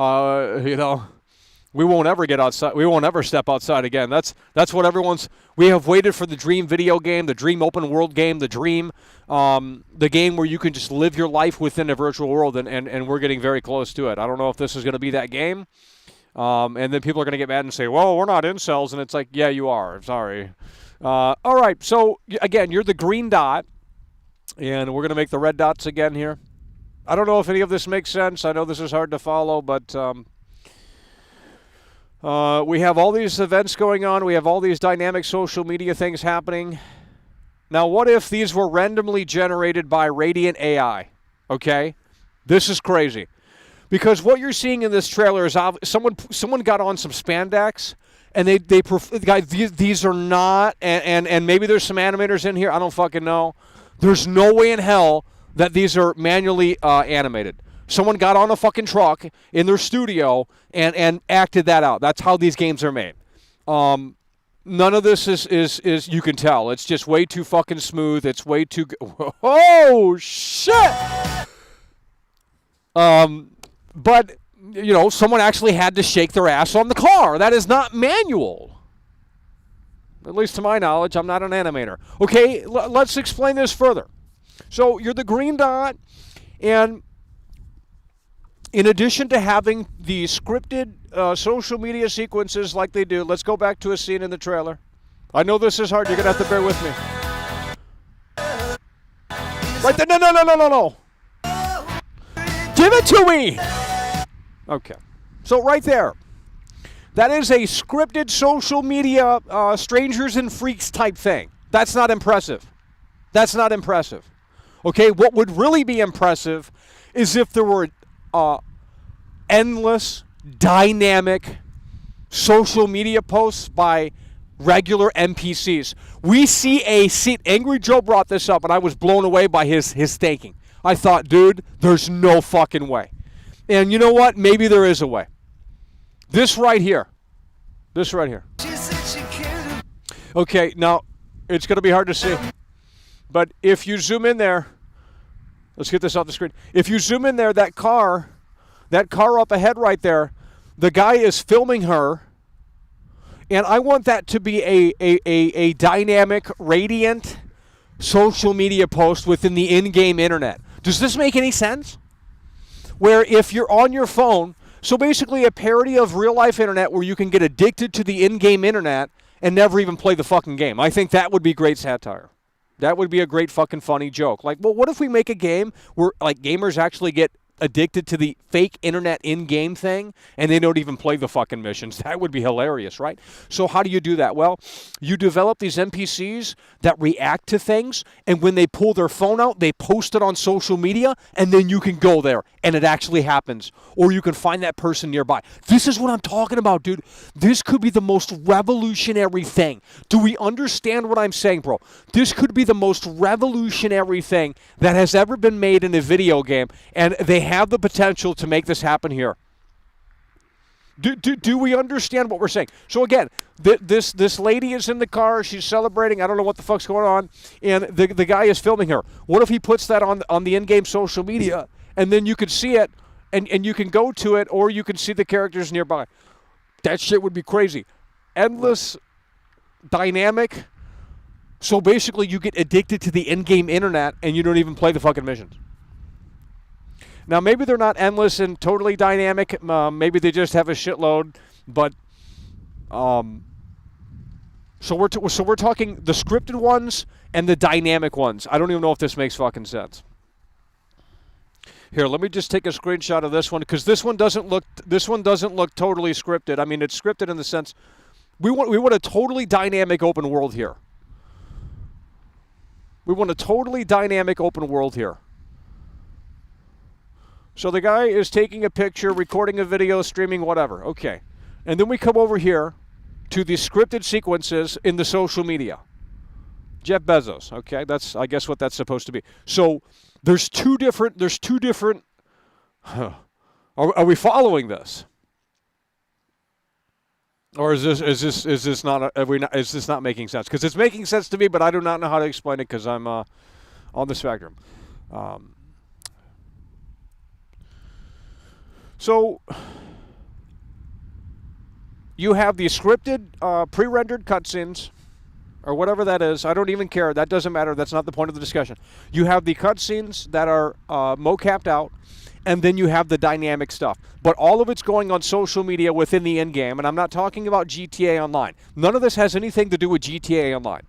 won't ever get outside. We won't ever step outside again. That's what we have waited for, the dream video game, the dream open world game, the dream, the game where you can just live your life within a virtual world, and we're getting very close to it. I don't know if this is going to be that game. And then people are going to get mad and say, well, we're not incels. And it's like, yeah, you are. Sorry. All right. So, again, you're the green dot. And we're going to make the red dots again here. I don't know if any of this makes sense. I know this is hard to follow, but we have all these events going on. We have all these dynamic social media things happening. Now, what if these were randomly generated by Radiant AI? Okay? This is crazy. Because what you're seeing in this trailer is someone got on some spandex, and these are not, and maybe there's some animators in here, I don't fucking know. There's no way in hell that these are manually animated. Someone got on a fucking truck in their studio and acted that out. That's how these games are made. None of this is you can tell. It's just way too fucking smooth. It's way too oh shit. But, someone actually had to shake their ass on the car. That is not manual. At least to my knowledge, I'm not an animator. Okay, let's explain this further. So you're the green dot, and in addition to having the scripted social media sequences like they do, let's go back to a scene in the trailer. I know this is hard. You're going to have to bear with me. Right there. No. Give it to me! Okay. So right there. That is a scripted social media Strangers and Freaks type thing. That's not impressive. Okay, what would really be impressive is if there were endless, dynamic social media posts by regular NPCs. We see a scene. Angry Joe brought this up, and I was blown away by his thinking. I thought, dude, there's no fucking way. And you know what? Maybe there is a way. This right here. This right here. Okay, now, it's going to be hard to see. But if you zoom in there, let's get this off the screen. If you zoom in there, that car up ahead right there, the guy is filming her. And I want that to be a dynamic, radiant social media post within the in-game internet. Does this make any sense? Where if you're on your phone, so basically a parody of real-life internet where you can get addicted to the in-game internet and never even play the fucking game. I think that would be great satire. That would be a great fucking funny joke. Like, well, what if we make a game where like gamers actually get addicted to the fake internet in-game thing and they don't even play the fucking missions? That would be hilarious, right? So how do you do that? Well, you develop these NPCs that react to things, and when they pull their phone out, they post it on social media, and then you can go there and it actually happens. Or you can find that person nearby. This is what I'm talking about, dude. This could be the most revolutionary thing. Do we understand what I'm saying, bro? This could be the most revolutionary thing that has ever been made in a video game, and they have the potential to make this happen here. Do we understand what we're saying? So again, this lady is in the car. She's celebrating. I don't know what the fuck's going on. And the guy is filming her. What if he puts that on the in-game social media, and then you can see it, and you can go to it, or you can see the characters nearby? That shit would be crazy. Endless, dynamic. So basically you get addicted to the in-game internet, and you don't even play the fucking missions. Now, maybe they're not endless and totally dynamic. Maybe they just have a shitload. But so we're talking the scripted ones and the dynamic ones. I don't even know if this makes fucking sense. Here, let me just take a screenshot of this one, because this one doesn't look totally scripted. I mean, it's scripted in the sense we want a totally dynamic open world here. We want a totally dynamic open world here. So the guy is taking a picture, recording a video, streaming, whatever. Okay. And then we come over here to the scripted sequences in the social media. Jeff Bezos. Okay, that's, I guess, what that's supposed to be. So there's two different. Are we following this? Or is this not? Is this not making sense? Because it's making sense to me, but I do not know how to explain it because I'm on the spectrum. So you have the scripted, pre-rendered cutscenes, or whatever that is. I don't even care. That doesn't matter. That's not the point of the discussion. You have the cutscenes that are mocapped out, and then you have the dynamic stuff. But all of it's going on social media within the in-game, and I'm not talking about GTA Online. None of this has anything to do with GTA Online.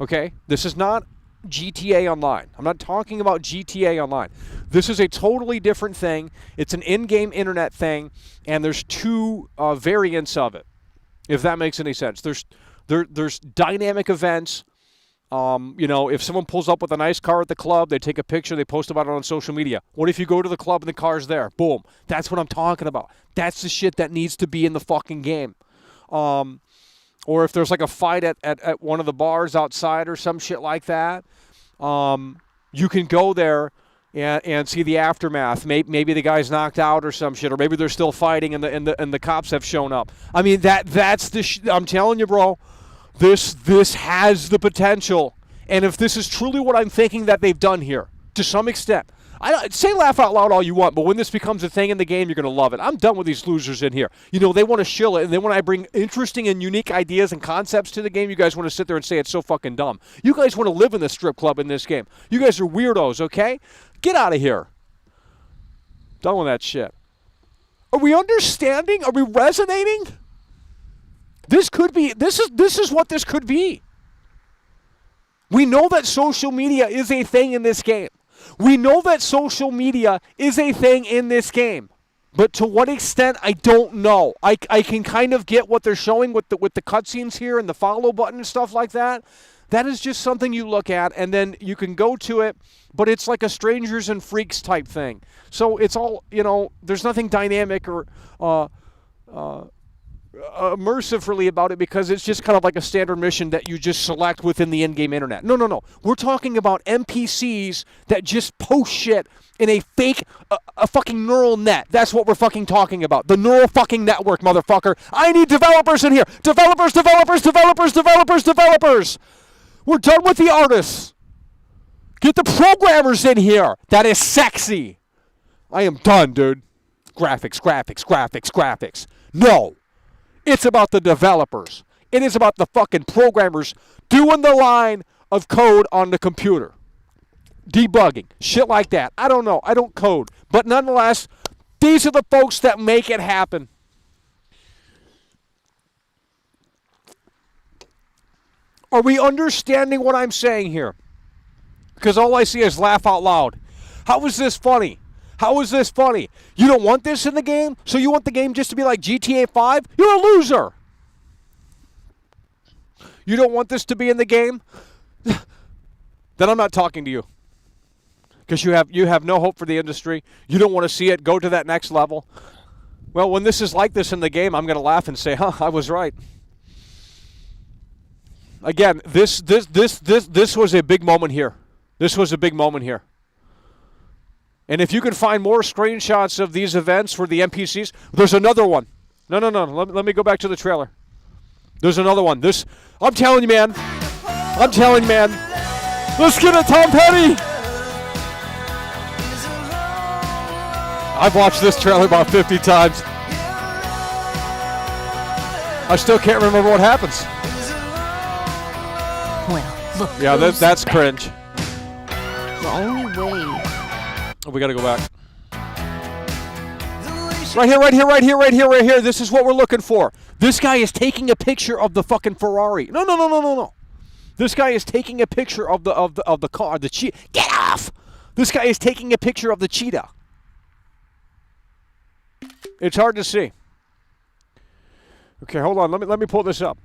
Okay? This is not GTA Online. I'm not talking about GTA Online. This is a totally different thing. It's an in-game internet thing, and there's two variants of it, if that makes any sense. There's dynamic events. If someone pulls up with a nice car at the club, they take a picture, they post about it on social media. What if you go to the club and the car's there? Boom. That's what I'm talking about. That's the shit that needs to be in the fucking game. Or if there's like a fight at one of the bars outside or some shit like that, you can go there and see the aftermath. Maybe the guy's knocked out or some shit, or maybe they're still fighting and the cops have shown up. I mean, that's the I'm telling you, bro, this has the potential. And if this is truly what I'm thinking that they've done here, to some extent, say laugh out loud all you want, but when this becomes a thing in the game, you're going to love it. I'm done with these losers in here. They want to shill it, and then when I bring interesting and unique ideas and concepts to the game, you guys want to sit there and say it's so fucking dumb. You guys want to live in the strip club in this game. You guys are weirdos, okay? Get out of here. Done with that shit. Are we understanding? Are we resonating? This is what this could be. We know that social media is a thing in this game. We know that social media is a thing in this game. But to what extent, I don't know. I can kind of get what they're showing with the cutscenes here and the follow button and stuff like that. That is just something you look at, and then you can go to it, but it's like a strangers and freaks type thing. So it's all, there's nothing dynamic or mercifully about it because it's just kind of like a standard mission that you just select within the in-game internet. No. We're talking about NPCs that just post shit in a fake, a fucking neural net. That's what we're fucking talking about. The neural fucking network, motherfucker. I need developers in here. Developers. We're done with the artists. Get the programmers in here. That is sexy. I am done, dude. Graphics. No. It's about the developers. It is about the fucking programmers doing the line of code on the computer. Debugging. Shit like that. I don't know. I don't code. But nonetheless, these are the folks that make it happen. Are we understanding what I'm saying here? Because all I see is laugh out loud. How is this funny? How is this funny? You don't want this in the game? So you want the game just to be like GTA 5? You're a loser. You don't want this to be in the game? Then I'm not talking to you. Because you have no hope for the industry. You don't want to see it go to that next level. Well, when this is like this in the game, I'm going to laugh and say, I was right. Again, this was a big moment here. This was a big moment here. And if you can find more screenshots of these events for the NPCs, there's another one. No. Let me go back to the trailer. There's another one. I'm telling you, man. Let's get it, Tom Petty. I've watched this trailer about 50 times. I still can't remember what happens. Well, look. Yeah, that's cringe. The only way. Oh, we got to go back. Right here. This is what we're looking for. This guy is taking a picture of the fucking Ferrari. No. This guy is taking a picture of the car, the cheetah. Get off! This guy is taking a picture of the cheetah. It's hard to see. Okay, hold on. Let me pull this up.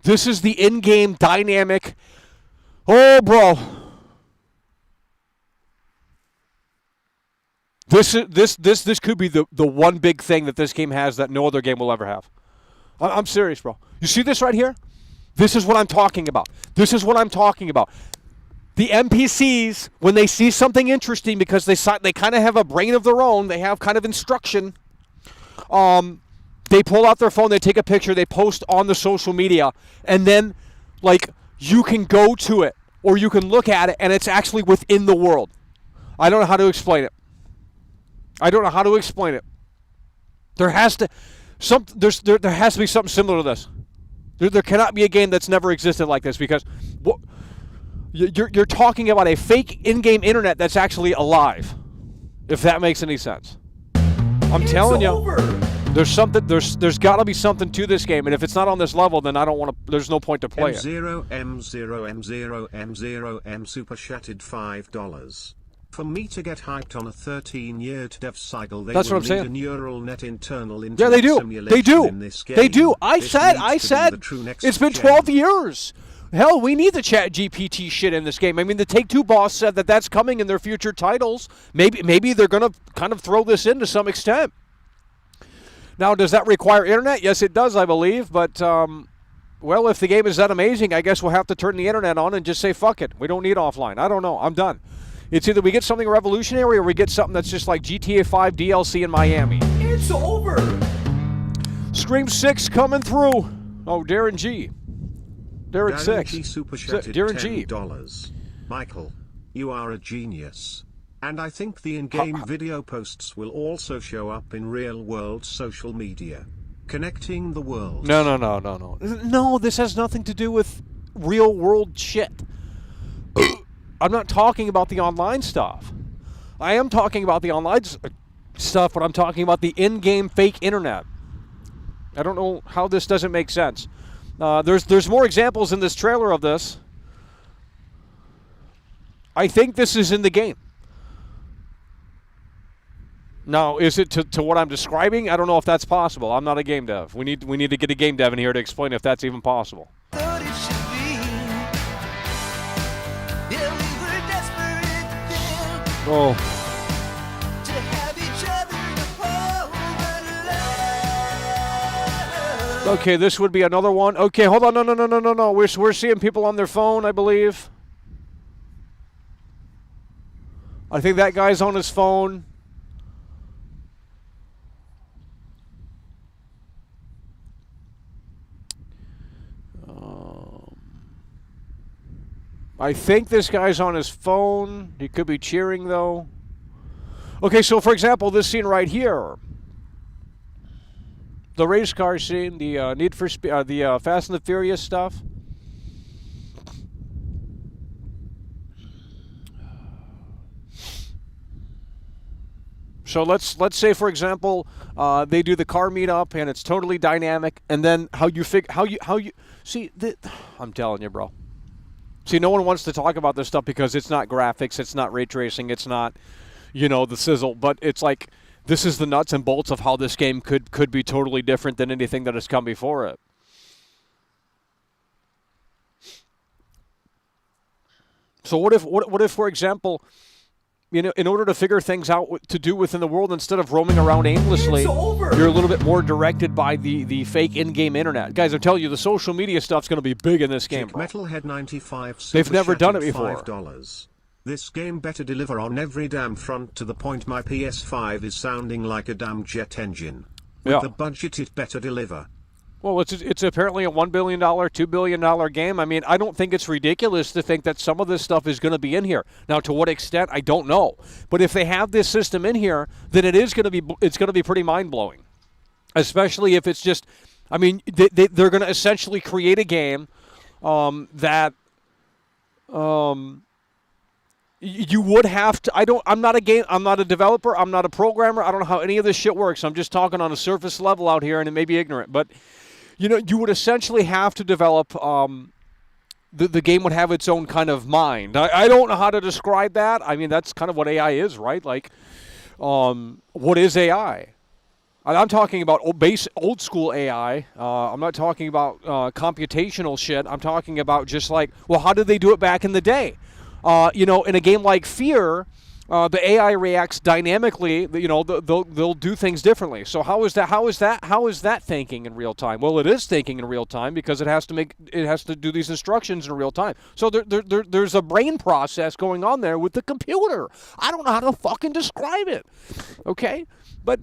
This is the in-game dynamic. Oh, bro. This could be the one big thing that this game has that no other game will ever have. I'm serious, bro. You see this right here? This is what I'm talking about. The NPCs, when they see something interesting, because they kind of have a brain of their own, they have kind of instruction. They pull out their phone, they take a picture, they post on the social media, and then, like, you can go to it or you can look at it, and it's actually within the world. I don't know how to explain it. There has to be something similar to this. There cannot be a game that's never existed like this, because you're talking about a fake in-game internet that's actually alive, if that makes any sense. I'm telling you, there's got to be something to this game, and if it's not on this level, then I don't want to. There's no point to play it. M0M0M0M super chatted $5. For me to get hyped on a 13-year dev cycle, they That's will what I'm need saying. a neural net internal Yeah, they do. simulation in this game. They do. I This said. needs to be the true next It's been gen. 12 years. Hell, we need the Chat GPT shit in this game. I mean, the Take-Two boss said that that's coming in their future titles. Maybe they're going to kind of throw this in to some extent. Now, does that require internet? Yes, it does, I believe. But, well, if the game is that amazing, I guess we'll have to turn the internet on and just say, fuck it. We don't need offline. I don't know. I'm done. It's either we get something revolutionary or we get something that's just like GTA 5 DLC in Miami. It's over. Scream 6 coming through. Oh, Darren G. Darren 6. G super chatted Darren G. $10. Michael, you are a genius. And I think the in-game video posts will also show up in real-world social media. Connecting the world. No. No, this has nothing to do with real-world shit. I'm not talking about the online stuff. I am talking about the online stuff, but I'm talking about the in-game fake internet. I don't know how this doesn't make sense. There's more examples in this trailer of this. I think this is in the game. Now, is it to what I'm describing? I don't know if that's possible. I'm not a game dev. We need to get a game dev in here to explain if that's even possible. Oh. Okay, this would be another one. Okay, hold on. No. We're seeing people on their phone, I believe. I think that guy's on his phone. I think this guy's on his phone. He could be cheering, though. Okay, so for example, this scene right here. The race car scene, the Need for Speed, the Fast and the Furious stuff. So let's say, for example, they do the car meetup and it's totally dynamic, and then how you see. I'm telling you, bro. See, no one wants to talk about this stuff because it's not graphics, it's not ray tracing, it's not, the sizzle, but it's like. This is the nuts and bolts of how this game could be totally different than anything that has come before it. So what if, for example, in order to figure things out to do within the world, instead of roaming around aimlessly, you're a little bit more directed by the fake in-game internet. Guys, I'm telling you, the social media stuff's going to be big in this game. Metalhead 95. They've never done it before. $5. This game better deliver on every damn front, to the point my PS5 is sounding like a damn jet engine. With the budget it better deliver. Well, it's apparently a $1 billion, $2 billion game. I mean, I don't think it's ridiculous to think that some of this stuff is going to be in here. Now, to what extent, I don't know. But if they have this system in here, then it's going to be pretty mind-blowing. Especially if it's just, I mean, they're going to essentially create a game that you would have to. I'm not a developer. I'm not a programmer. I don't know how any of this shit works. I'm just talking on a surface level out here, and it may be ignorant. But you would essentially have to develop. The game would have its own kind of mind. I don't know how to describe that. I mean, that's kind of what AI is, right? Like, what is AI? I'm talking about old school AI. I'm not talking about computational shit. I'm talking about just like, well, how did they do it back in the day? In a game like Fear, the AI reacts dynamically. They'll do things differently. So how is that thinking in real time? Well, it is thinking in real time because it has to do these instructions in real time. So there's a brain process going on there with the computer. I don't know how to fucking describe it. Okay, but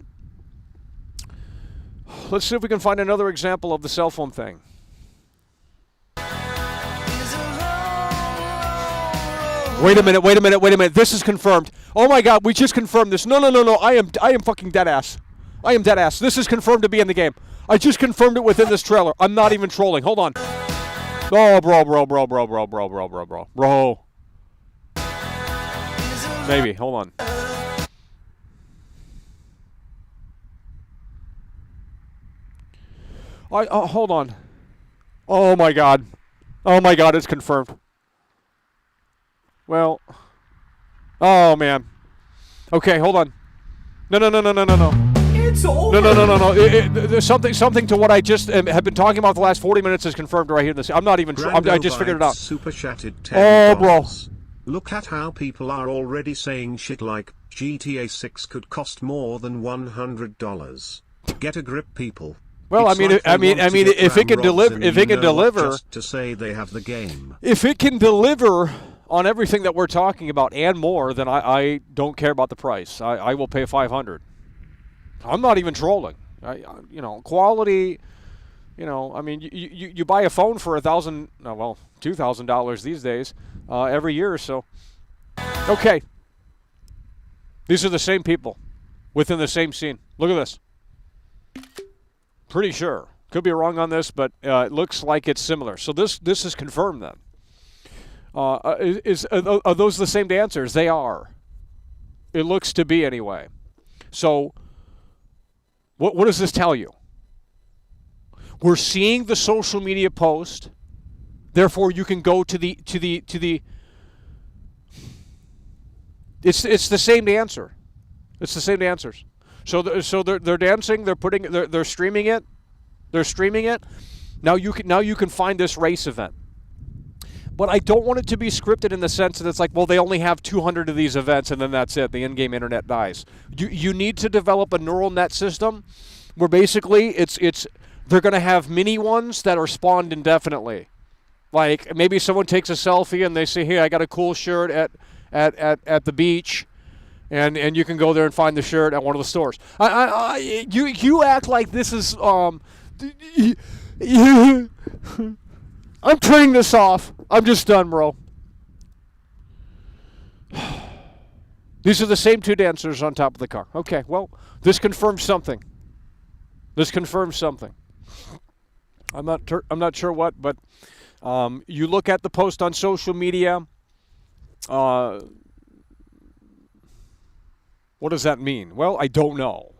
let's see if we can find another example of the cell phone thing. Wait a minute. This is confirmed. Oh my God, we just confirmed this. No. I am fucking dead ass. I am dead ass. This is confirmed to be in the game. I just confirmed it within this trailer. I'm not even trolling. Hold on. Oh, bro. Maybe. Hold on. Hold on. Oh my God. It's confirmed. Well, oh man. Okay, hold on. No. It's over. No. There's something to what I just have been talking about the last 40 minutes is confirmed right here in this. I'm not even. I just figured it out. Super chatted $10. Bro. Look at how people are already saying shit like GTA 6 could cost more than $100. Get a grip, people. Well, I mean, if it can deliver, just to say they have the game. If it can deliver on everything that we're talking about and more, then I don't care about the price. I will pay $500. I'm not even trolling. Quality. I mean, you buy a phone for $2,000 these days every year or so. Okay. These are the same people within the same scene. Look at this. Pretty sure. Could be wrong on this, but it looks like it's similar. So this is confirmed then. Are those the same dancers? They are. It looks to be anyway. So what does this tell you? We're seeing the social media post. Therefore, you can go to the. It's the same dancer. It's the same dancers. So they're dancing. They're streaming it. They're streaming it. Now you can find this race event. But I don't want it to be scripted in the sense that it's like, well, they only have 200 of these events and then that's it. The in-game internet dies. You need to develop a neural net system where basically it's they're going to have mini ones that are spawned indefinitely. Like maybe someone takes a selfie and they say, "Hey, I got a cool shirt at the beach," and you can go there and find the shirt at one of the stores. You act like this is I'm turning this off. I'm just done, bro. These are the same two dancers on top of the car. Okay, well, this confirms something. This confirms something. I'm not sure what, but you look at the post on social media. What does that mean? Well, I don't know.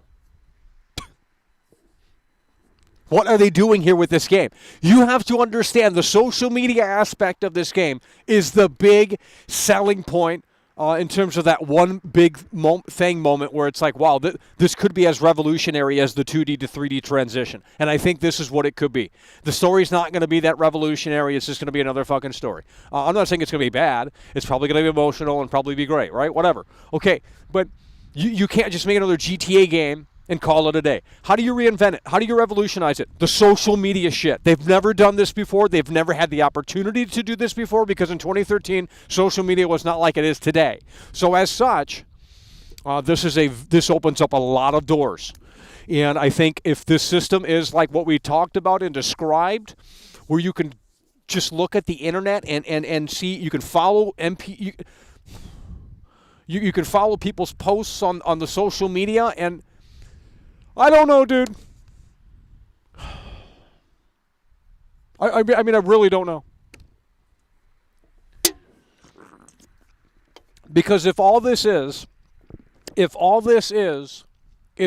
What are they doing here with this game? You have to understand the social media aspect of this game is the big selling point in terms of that one big moment where it's like, wow, this could be as revolutionary as the 2D to 3D transition. And I think this is what it could be. The story's not going to be that revolutionary. It's just going to be another fucking story. I'm not saying it's going to be bad. It's probably going to be emotional and probably be great, right? Whatever. Okay, but you can't just make another GTA game and call it a day. How do you reinvent it? How do you revolutionize it? The social media shit. They've never done this before. They've never had the opportunity to do this before because in 2013, social media was not like it is today. So as such, this opens up a lot of doors. And I think if this system is like what we talked about and described, where you can just look at the internet and see, you can follow you can follow people's posts on the social media, and I don't know, dude. I mean, I really don't know. Because if all this is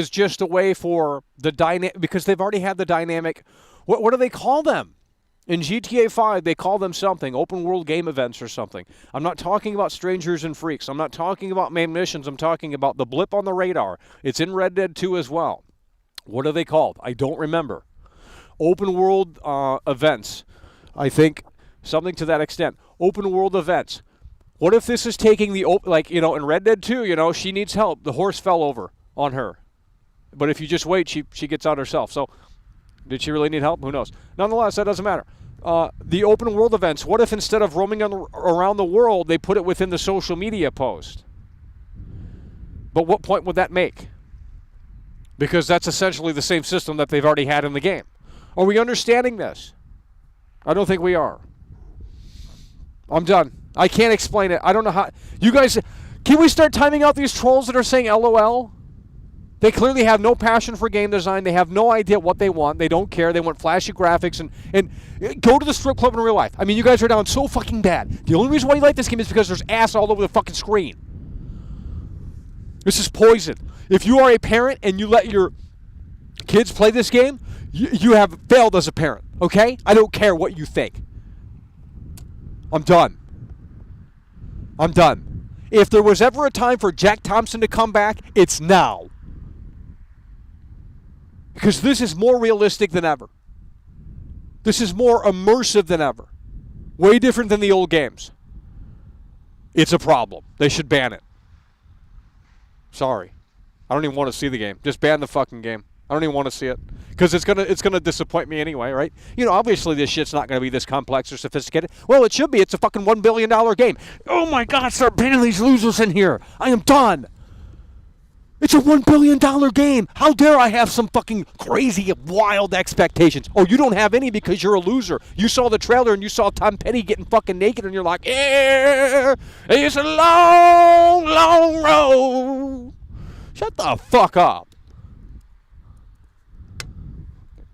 just a way for the dynamic, because they've already had the dynamic, what do they call them? In GTA 5, they call them something, open world game events or something. I'm not talking about strangers and freaks. I'm not talking about main missions. I'm talking about the blip on the radar. It's in Red Dead 2 as well. What are they called? I don't remember. Open world events. I think something to that extent. Open world events. What if this is taking the, in Red Dead 2, she needs help. The horse fell over on her. But if you just wait, she gets out herself. So did she really need help? Who knows? Nonetheless, that doesn't matter. The open world events. What if instead of roaming around the world, they put it within the social media post? But what point would that make? Because that's essentially the same system that they've already had in the game. Are we understanding this? I don't think we are. I'm done. I can't explain it. I don't know how. You guys, can we start timing out these trolls that are saying LOL? They clearly have no passion for game design. They have no idea what they want. They don't care. They want flashy graphics and go to the strip club in real life. I mean, you guys are down so fucking bad. The only reason why you like this game is because there's ass all over the fucking screen. This is poison. If you are a parent and you let your kids play this game, you have failed as a parent, okay? I don't care what you think. I'm done. I'm done. If there was ever a time for Jack Thompson to come back, it's now. Because this is more realistic than ever. This is more immersive than ever. Way different than the old games. It's a problem. They should ban it. Sorry. I don't even want to see the game. Just ban the fucking game. I don't even want to see it. Because it's gonna disappoint me anyway, right? Obviously this shit's not going to be this complex or sophisticated. Well, it should be. It's a fucking $1 billion game. Oh my God, start banning these losers in here. I am done. It's a $1 billion game. How dare I have some fucking crazy, wild expectations? Oh, you don't have any because you're a loser. You saw the trailer and you saw Tom Petty getting fucking naked and you're like, yeah, it's a long, long road. Shut the fuck up.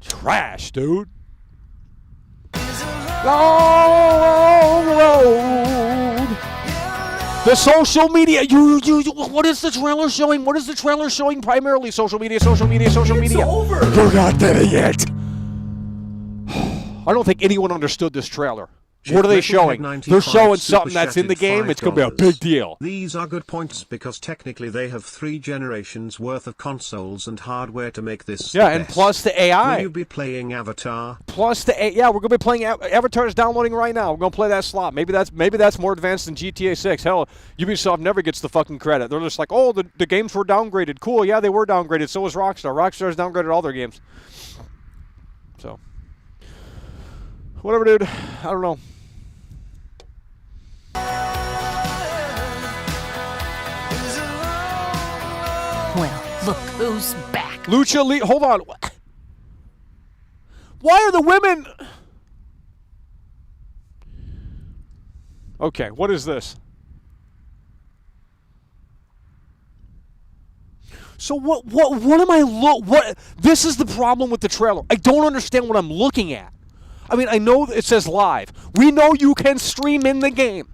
Trash, dude. Long road. The social media. What is the trailer showing? What is the trailer showing primarily? Social media, social media, social media. It's over. You're not there yet. I don't think anyone understood this trailer. What are they showing? They're showing something that's in the game. It's going to be a big deal. These are good points because technically they have 3 generations worth of consoles and hardware to make this. Yeah, and plus the AI. Will you be playing Avatar? Plus the yeah, we're going to be playing Avatar is downloading right now. We're going to play that slot. Maybe that's more advanced than GTA 6. Hell, Ubisoft never gets the fucking credit. They're just like, oh, the games were downgraded. Cool, yeah, they were downgraded. So was Rockstar. Rockstar's downgraded all their games. So, whatever, dude. I don't know. Well, look who's back. Lucha Lee. Hold on. Why are the women? Okay, what is this? So what am I what this is the problem with the trailer. I don't understand what I'm looking at. I mean, I know it says live. We know you can stream in the game.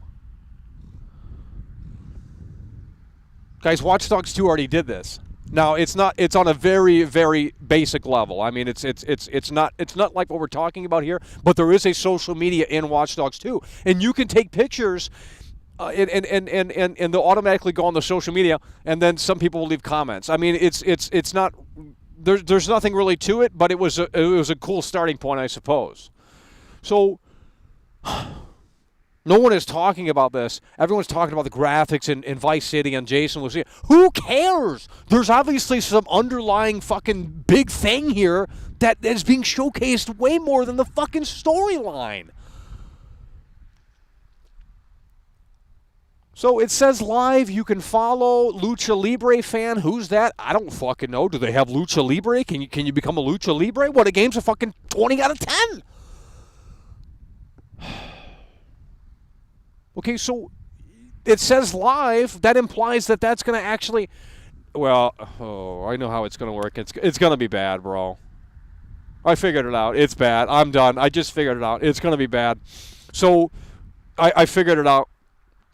Guys, Watch Dogs 2 already did this. Now, it's on a very, very basic level. I mean, it's not like what we're talking about here, but there is a social media in Watch Dogs 2. And you can take pictures and they'll automatically go on the social media, and then some people will leave comments. I mean, it's not there's nothing really to it, but it was a cool starting point, I suppose. So no one is talking about this. Everyone's talking about the graphics in Vice City and Jason Lucia. Who cares? There's obviously some underlying fucking big thing here that is being showcased way more than the fucking storyline. So it says live. You can follow Lucha Libre fan. Who's that? I don't fucking know. Do they have Lucha Libre? Can you become a Lucha Libre? What, a game's a fucking 20 out of 10. Okay, so it says live. That implies that that's going to actually... Well, I know how it's going to work. It's going to be bad, bro. I figured it out. It's bad. I'm done. I just figured it out. It's going to be bad. So I figured it out.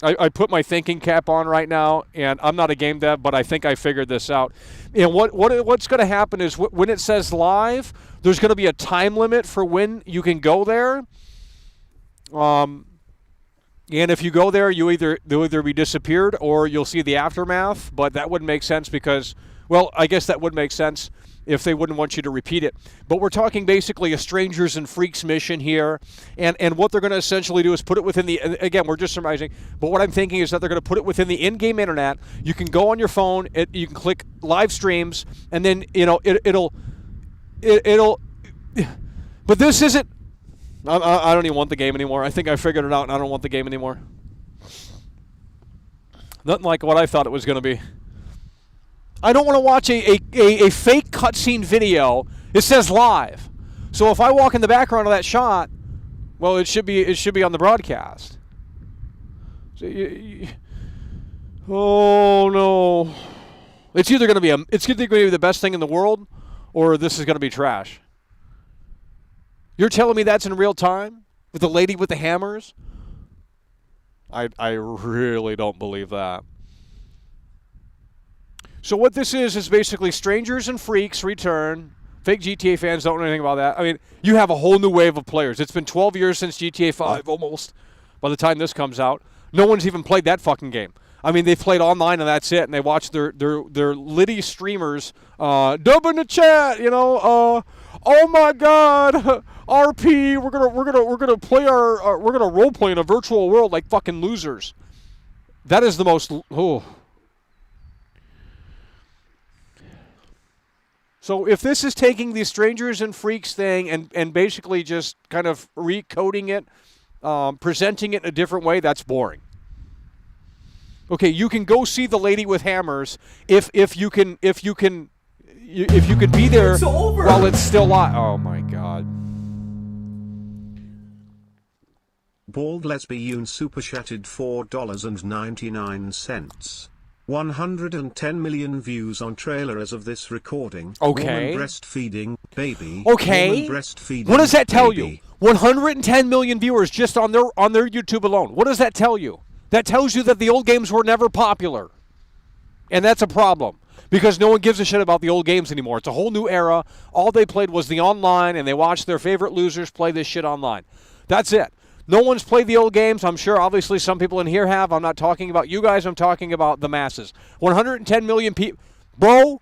I put my thinking cap on right now, and I'm not a game dev, but I think I figured this out. And what's going to happen is when it says live, there's going to be a time limit for when you can go there. And if you go there, they'll either be disappeared or you'll see the aftermath. But that wouldn't make sense because, well, I guess that would make sense if they wouldn't want you to repeat it. But we're talking basically a Strangers and Freaks mission here. And what they're going to essentially do is put it within the, again, we're just surmising, but what I'm thinking is that they're going to put it within the in-game internet. You can go on your phone, you can click live streams, and then, it'll, but this isn't, I don't even want the game anymore. I think I figured it out, and I don't want the game anymore. Nothing like what I thought it was going to be. I don't want to watch a fake cutscene video. It says live. So if I walk in the background of that shot, well, it should be on the broadcast. So oh no. It's either going to be the best thing in the world, or this is going to be trash. You're telling me that's in real time with the lady with the hammers? I really don't believe that. So what this is basically Strangers and Freaks return. Fake GTA fans don't know anything about that. I mean, you have a whole new wave of players. It's been 12 years since GTA 5 almost by the time this comes out. No one's even played that fucking game. I mean, they've played online and that's it, and they watch their litty streamers dub in the chat, oh my god, RP, we're gonna play we're gonna role play in a virtual world like fucking losers. That is the most So if this is taking the Strangers and Freaks thing and basically just kind of recoding it, presenting it in a different way, that's boring. Okay, you can go see the lady with hammers if you can be there while it's still live. Oh my god. Bald Lesbian super chatted $4.99. 110 million views on trailer as of this recording. Okay. Woman breastfeeding baby. Okay. Woman breastfeeding what does that tell baby. you? 110 million viewers just on their YouTube alone. What does that tell you? That tells you that the old games were never popular. And that's a problem. Because no one gives a shit about the old games anymore. It's a whole new era. All they played was the online, and they watched their favorite losers play this shit online. That's it. No one's played the old games. I'm sure obviously some people in here have. I'm not talking about you guys. I'm talking about the masses. 110 million people. Bro,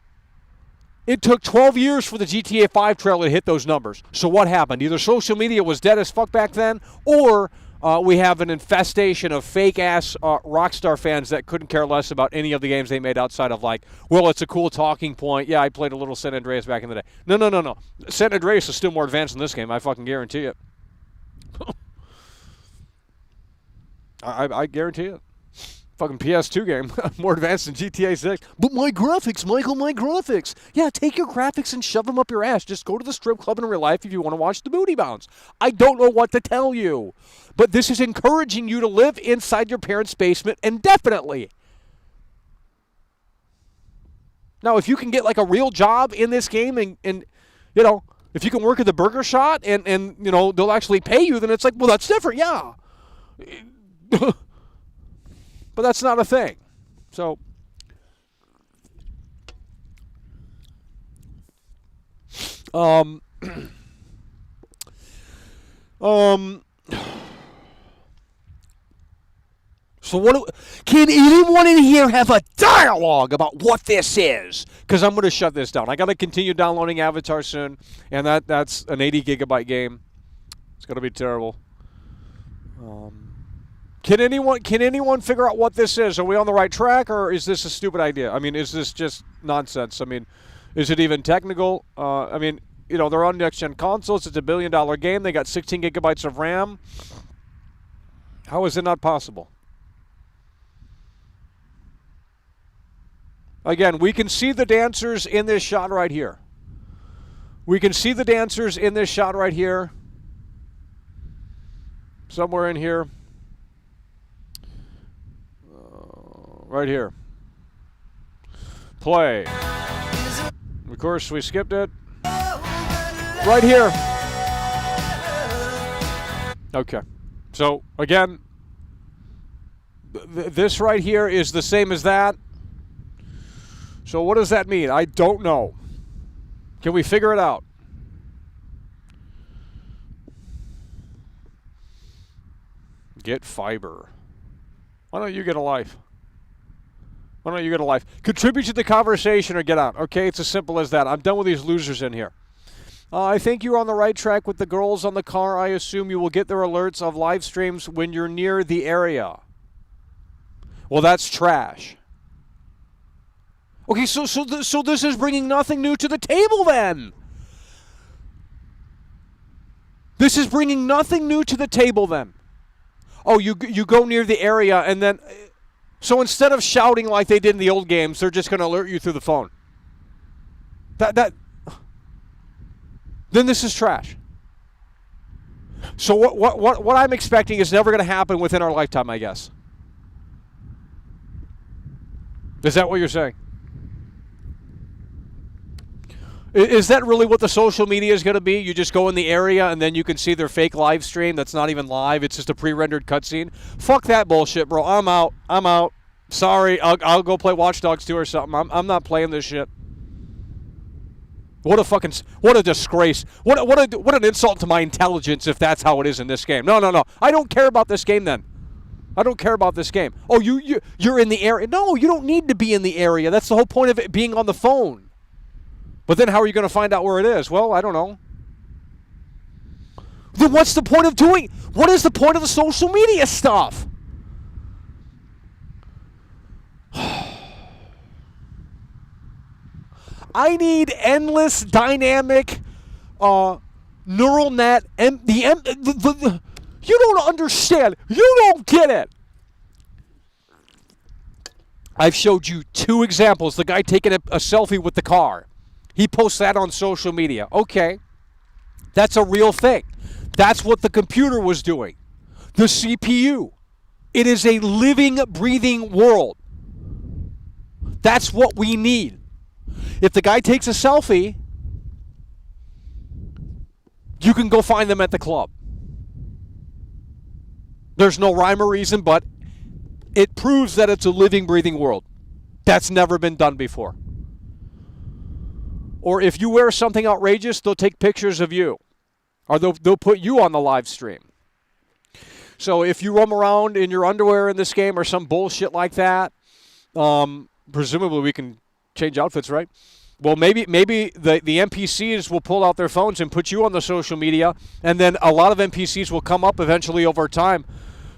it took 12 years for the GTA 5 trailer to hit those numbers. So what happened? Either social media was dead as fuck back then, or We have an infestation of fake-ass Rockstar fans that couldn't care less about any of the games they made outside of, like, well, it's a cool talking point. Yeah, I played a little San Andreas back in the day. No. San Andreas is still more advanced than this game. I fucking guarantee it. I guarantee it. Fucking PS2 game, more advanced than GTA 6. But my graphics, Michael, my graphics. Yeah, take your graphics and shove them up your ass. Just go to the strip club in real life if you want to watch the booty bounce. I don't know what to tell you. But this is encouraging you to live inside your parents' basement indefinitely. Now, if you can get like a real job in this game and you know, if you can work at the Burger Shot and you know, they'll actually pay you, then it's like, well, that's different, yeah. But that's not a thing. So, so can anyone in here have a dialogue about what this is? Because I'm going to shut this down. I got to continue downloading Avatar soon, and that's an 80 gigabyte game. It's going to be terrible. Can anyone figure out what this is? Are we on the right track, or is this a stupid idea? I mean, is this just nonsense? I mean, is it even technical? I mean, you know, they're on next-gen consoles. It's a $1 billion game. They got 16 gigabytes of RAM. How is it not possible? Again, we can see the dancers in this shot right here. We can see the dancers in this shot right here. Somewhere in here. Right here. Play. Of course, we skipped it. Right here. Okay. So, again, this right here is the same as that. So what does that mean? I don't know. Can we figure it out? Get fiber. Why don't you get a life? Why don't you get a life? Contribute to the conversation or get out. Okay, it's as simple as that. I'm done with these losers in here. I think you're on the right track with the girls on the car. I assume you will get their alerts of live streams when you're near the area. Well, that's trash. Okay, so this is bringing nothing new to the table then. This is bringing nothing new to the table then. Oh, you go near the area and then... So instead of shouting like they did in the old games, they're just going to alert you through the phone. Then this is trash. So what I'm expecting is never going to happen within our lifetime, I guess. Is that what you're saying? Is that really what the social media is going to be? You just go in the area and then you can see their fake live stream that's not even live. It's just a pre-rendered cutscene. Fuck that bullshit, bro. I'm out. Sorry, I'll go play Watch Dogs 2 or something. I'm not playing this shit. What a disgrace. What an insult to my intelligence if that's how it is in this game. No. I don't care about this game then. I don't care about this game. Oh, you're in the area. No, you don't need to be in the area. That's the whole point of it being on the phone. But then how are you going to find out where it is? Well, I don't know. Then what's the point of doing? What is the point of the social media stuff? I need endless dynamic neural net. You don't understand. You don't get it. I've showed you 2 examples. The guy taking a selfie with the car. He posts that on social media. Okay. That's a real thing. That's what the computer was doing. The CPU. It is a living, breathing world. That's what we need. If the guy takes a selfie, you can go find them at the club. There's no rhyme or reason, but it proves that it's a living, breathing world. That's never been done before. Or if you wear something outrageous, they'll take pictures of you. Or they'll put you on the live stream. So if you roam around in your underwear in this game or some bullshit like that, presumably we can change outfits, right? Well, maybe the NPCs will pull out their phones and put you on the social media, and then a lot of NPCs will come up eventually over time.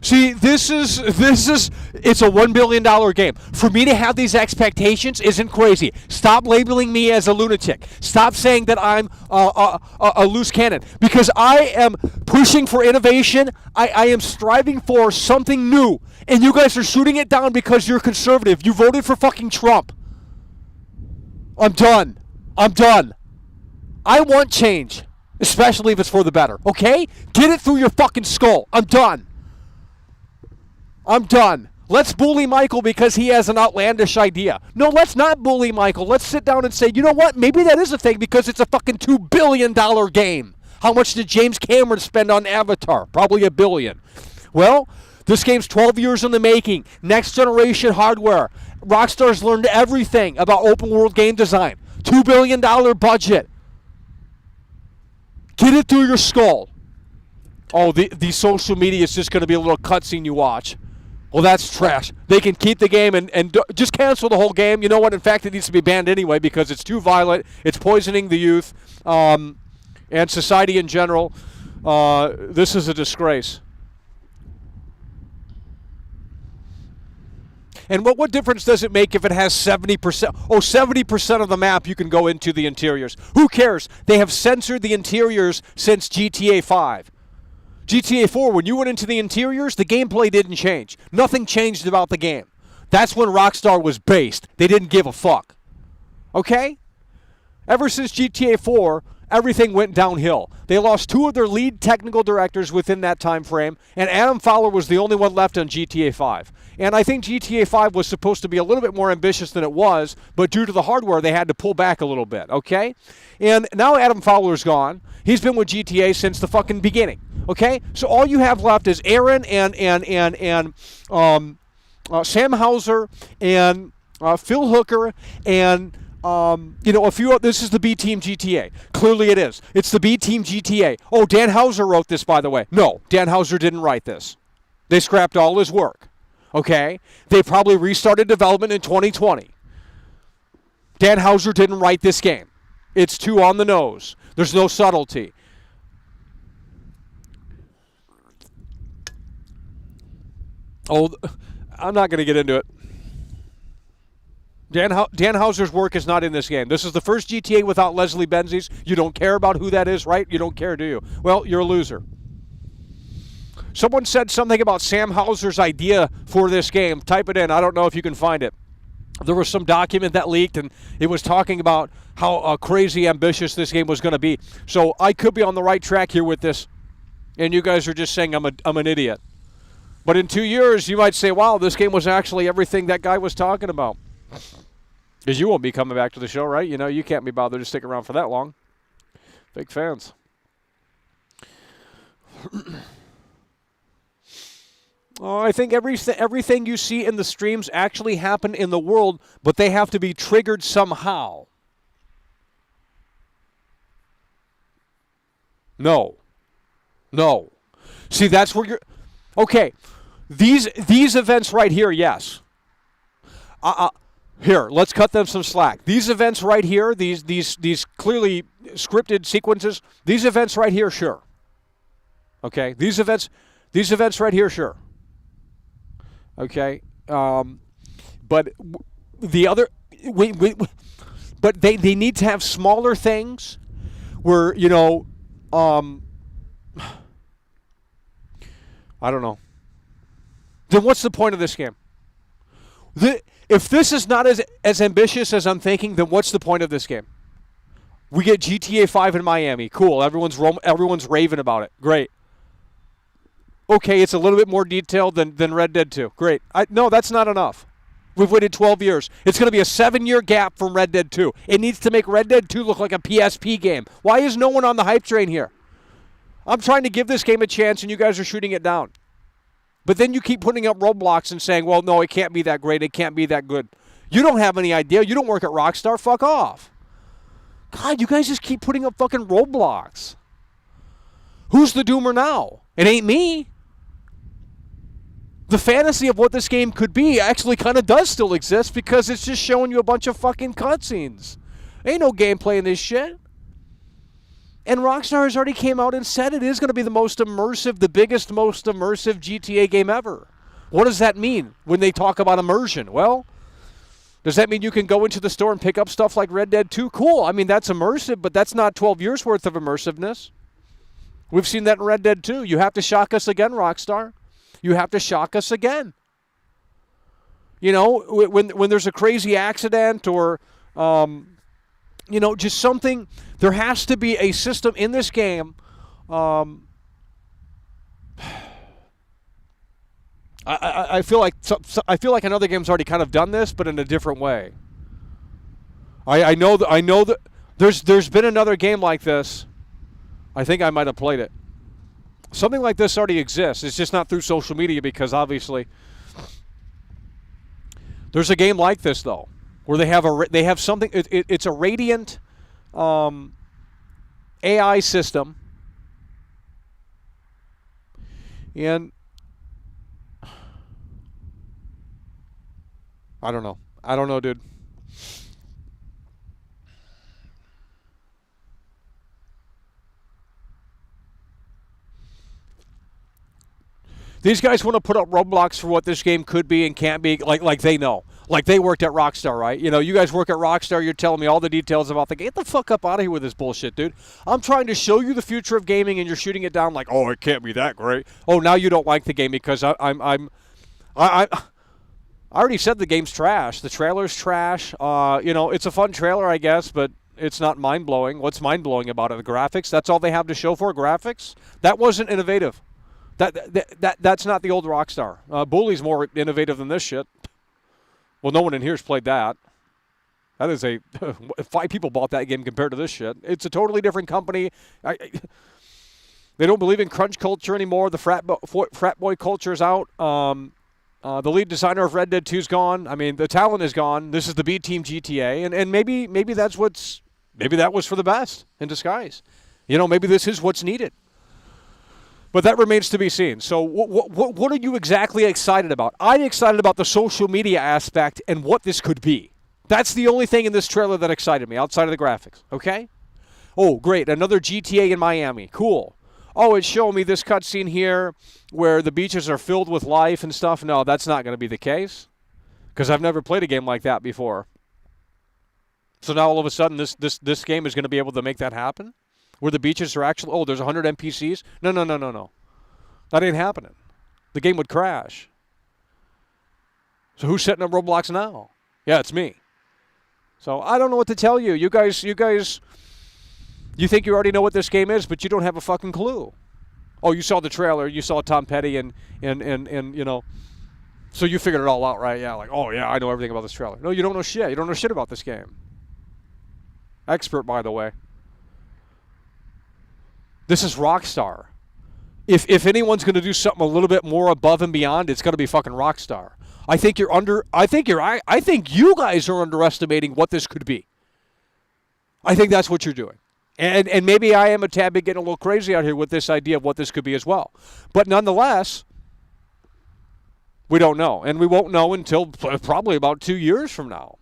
See, it's a $1 billion game. For me to have these expectations isn't crazy. Stop labeling me as a lunatic. Stop saying that I'm a loose cannon. Because I am pushing for innovation. I am striving for something new. And you guys are shooting it down because you're conservative. You voted for fucking Trump. I'm done. I want change. Especially if it's for the better. Okay? Get it through your fucking skull. I'm done. Let's bully Michael because he has an outlandish idea. No, let's not bully Michael. Let's sit down and say, you know what? Maybe that is a thing because it's a fucking $2 billion game. How much did James Cameron spend on Avatar? Probably $1 billion. Well, this game's 12 years in the making. Next generation hardware. Rockstar's learned everything about open world game design. $2 billion budget. Get it through your skull. Oh, the social media is just going to be a little cutscene you watch. Well, that's trash. They can keep the game and just cancel the whole game. You know what? In fact, it needs to be banned anyway because it's too violent. It's poisoning the youth and society in general. This is a disgrace. And what difference does it make if it has 70%? Oh, 70% of the map you can go into the interiors. Who cares? They have censored the interiors since GTA 5. GTA 4, when you went into the interiors, the gameplay didn't change. Nothing changed about the game. That's when Rockstar was based. They didn't give a fuck. Okay? Ever since GTA 4, everything went downhill. They lost 2 of their lead technical directors within that time frame, and Adam Fowler was the only one left on GTA 5. And I think GTA 5 was supposed to be a little bit more ambitious than it was, but due to the hardware, they had to pull back a little bit, okay? And now Adam Fowler's gone. He's been with GTA since the fucking beginning, okay? So all you have left is Aaron and Sam Hauser and Phil Hooker and a few. This is the B Team GTA. Clearly it is. It's the B Team GTA. Oh, Dan Hauser wrote this, by the way. No, Dan Hauser didn't write this. They scrapped all his work. Okay? They probably restarted development in 2020. Dan Hauser didn't write this game. It's too on the nose. There's no subtlety. Oh, I'm not going to get into it. Dan Hauser's work is not in this game. This is the first GTA without Leslie Benzies. You don't care about who that is, right? You don't care, do you? Well, you're a loser. Someone said something about Sam Hauser's idea for this game. Type it in. I don't know if you can find it. There was some document that leaked, and it was talking about how crazy ambitious this game was going to be. So I could be on the right track here with this, and you guys are just saying I'm an idiot. But in 2 years, you might say, wow, this game was actually everything that guy was talking about. Because you won't be coming back to the show, right? You know, you can't be bothered to stick around for that long. Big fans. Oh, I think everything you see in the streams actually happen in the world, but they have to be triggered somehow. No. See, that's where you're... Okay, these events right here, yes. Here, let's cut them some slack. These events right here, these clearly scripted sequences, these events right here, sure. Okay, these events right here, sure. Okay, but the other, but they need to have smaller things where, you know, I don't know. Then what's the point of this game? If this is not as ambitious as I'm thinking, then what's the point of this game? We get GTA 5 in Miami. Cool. Everyone's raving about it. Great. Okay, it's a little bit more detailed than Red Dead 2. Great. No, that's not enough. We've waited 12 years. It's going to be a 7-year gap from Red Dead 2. It needs to make Red Dead 2 look like a PSP game. Why is no one on the hype train here? I'm trying to give this game a chance, and you guys are shooting it down. But then you keep putting up roadblocks and saying, well, no, it can't be that great. It can't be that good. You don't have any idea. You don't work at Rockstar. Fuck off. God, you guys just keep putting up fucking roadblocks. Who's the doomer now? It ain't me. The fantasy of what this game could be actually kind of does still exist because it's just showing you a bunch of fucking cutscenes. Ain't no gameplay in this shit. And Rockstar has already came out and said it is going to be the most immersive, the biggest, most immersive GTA game ever. What does that mean when they talk about immersion? Well, does that mean you can go into the store and pick up stuff like Red Dead 2? Cool. I mean, that's immersive, but that's not 12 years worth of immersiveness. We've seen that in Red Dead 2. You have to shock us again, Rockstar. You have to shock us again. You know, when there's a crazy accident or, you know, just something, there has to be a system in this game. I feel like another game's already kind of done this, but in a different way. I know that there's been another game like this. I think I might have played it. Something like this already exists. It's just not through social media because obviously there's a game like this though, where they have something. It's a Radiant AI system, and I don't know, dude. These guys want to put up roadblocks for what this game could be and can't be, like they know. Like they worked at Rockstar, right? You know, you guys work at Rockstar, you're telling me all the details about the game. Get the fuck up out of here with this bullshit, dude. I'm trying to show you the future of gaming and you're shooting it down like, oh, it can't be that great. Oh, now you don't like the game because I already said the game's trash. The trailer's trash. You know, it's a fun trailer, I guess, but it's not mind-blowing. What's mind-blowing about it? The graphics? That's all they have to show for, graphics? That wasn't innovative. That's not the old Rockstar. Bully's more innovative than this shit. Well, no one in here's played that. That is 5 people bought that game compared to this shit. It's a totally different company. They don't believe in crunch culture anymore. The frat boy culture is out. The lead designer of Red Dead 2 is gone. I mean, the talent is gone. This is the B Team GTA, and maybe that was for the best in disguise. You know, maybe this is what's needed. But that remains to be seen. So what are you exactly excited about? I'm excited about the social media aspect and what this could be. That's the only thing in this trailer that excited me, outside of the graphics, okay? Oh, great, another GTA in Miami. Cool. Oh, it's showing me this cutscene here where the beaches are filled with life and stuff. No, that's not going to be the case because I've never played a game like that before. So now all of a sudden this game is going to be able to make that happen? Where the beaches are actually, oh, there's 100 NPCs? No. That ain't happening. The game would crash. So who's setting up roadblocks now? Yeah, it's me. So I don't know what to tell you. You guys, you think you already know what this game is, but you don't have a fucking clue. Oh, you saw the trailer. You saw Tom Petty and you know, so you figured it all out, right? Yeah, like, oh, yeah, I know everything about this trailer. No, you don't know shit. You don't know shit about this game. Expert, by the way. This is Rockstar. If anyone's going to do something a little bit more above and beyond, it's going to be fucking Rockstar. I think you guys are underestimating what this could be. I think that's what you're doing. And maybe I am a tad bit getting a little crazy out here with this idea of what this could be as well. But nonetheless, we don't know. And we won't know until probably about 2 years from now.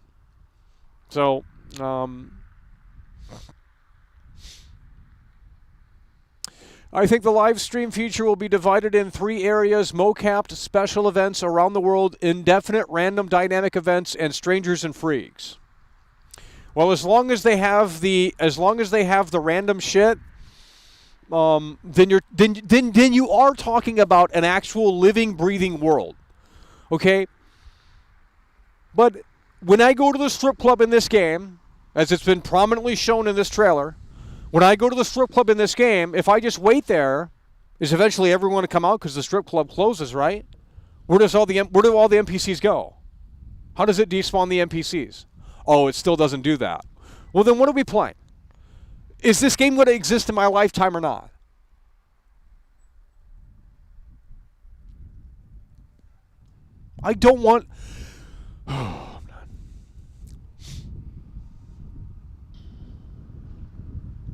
So, I think the live stream feature will be divided in 3 areas: mocapped special events around the world, indefinite random dynamic events, and strangers and freaks. Well, as long as they have the random shit, then you are talking about an actual living, breathing world. Okay? But when I go to the strip club in this game, as it's been prominently shown in this trailer, when I go to the strip club in this game, if I just wait there, is eventually everyone going to come out because the strip club closes, right? Where do all the NPCs go? How does it despawn the NPCs? Oh, it still doesn't do that. Well, then what are we playing? Is this game going to exist in my lifetime or not? I don't want...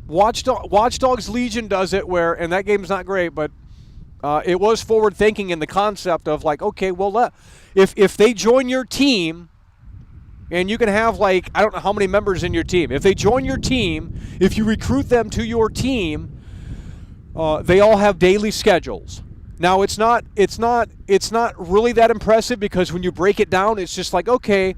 Watch Dogs Legion does it where, and that game's not great, but it was forward thinking in the concept of like, okay, well, if they join your team, And you can have, like, I don't know how many members in your team. If they join your team, if you recruit them to your team, they all have daily schedules. Now, it's not really that impressive because when you break it down, it's just like, okay,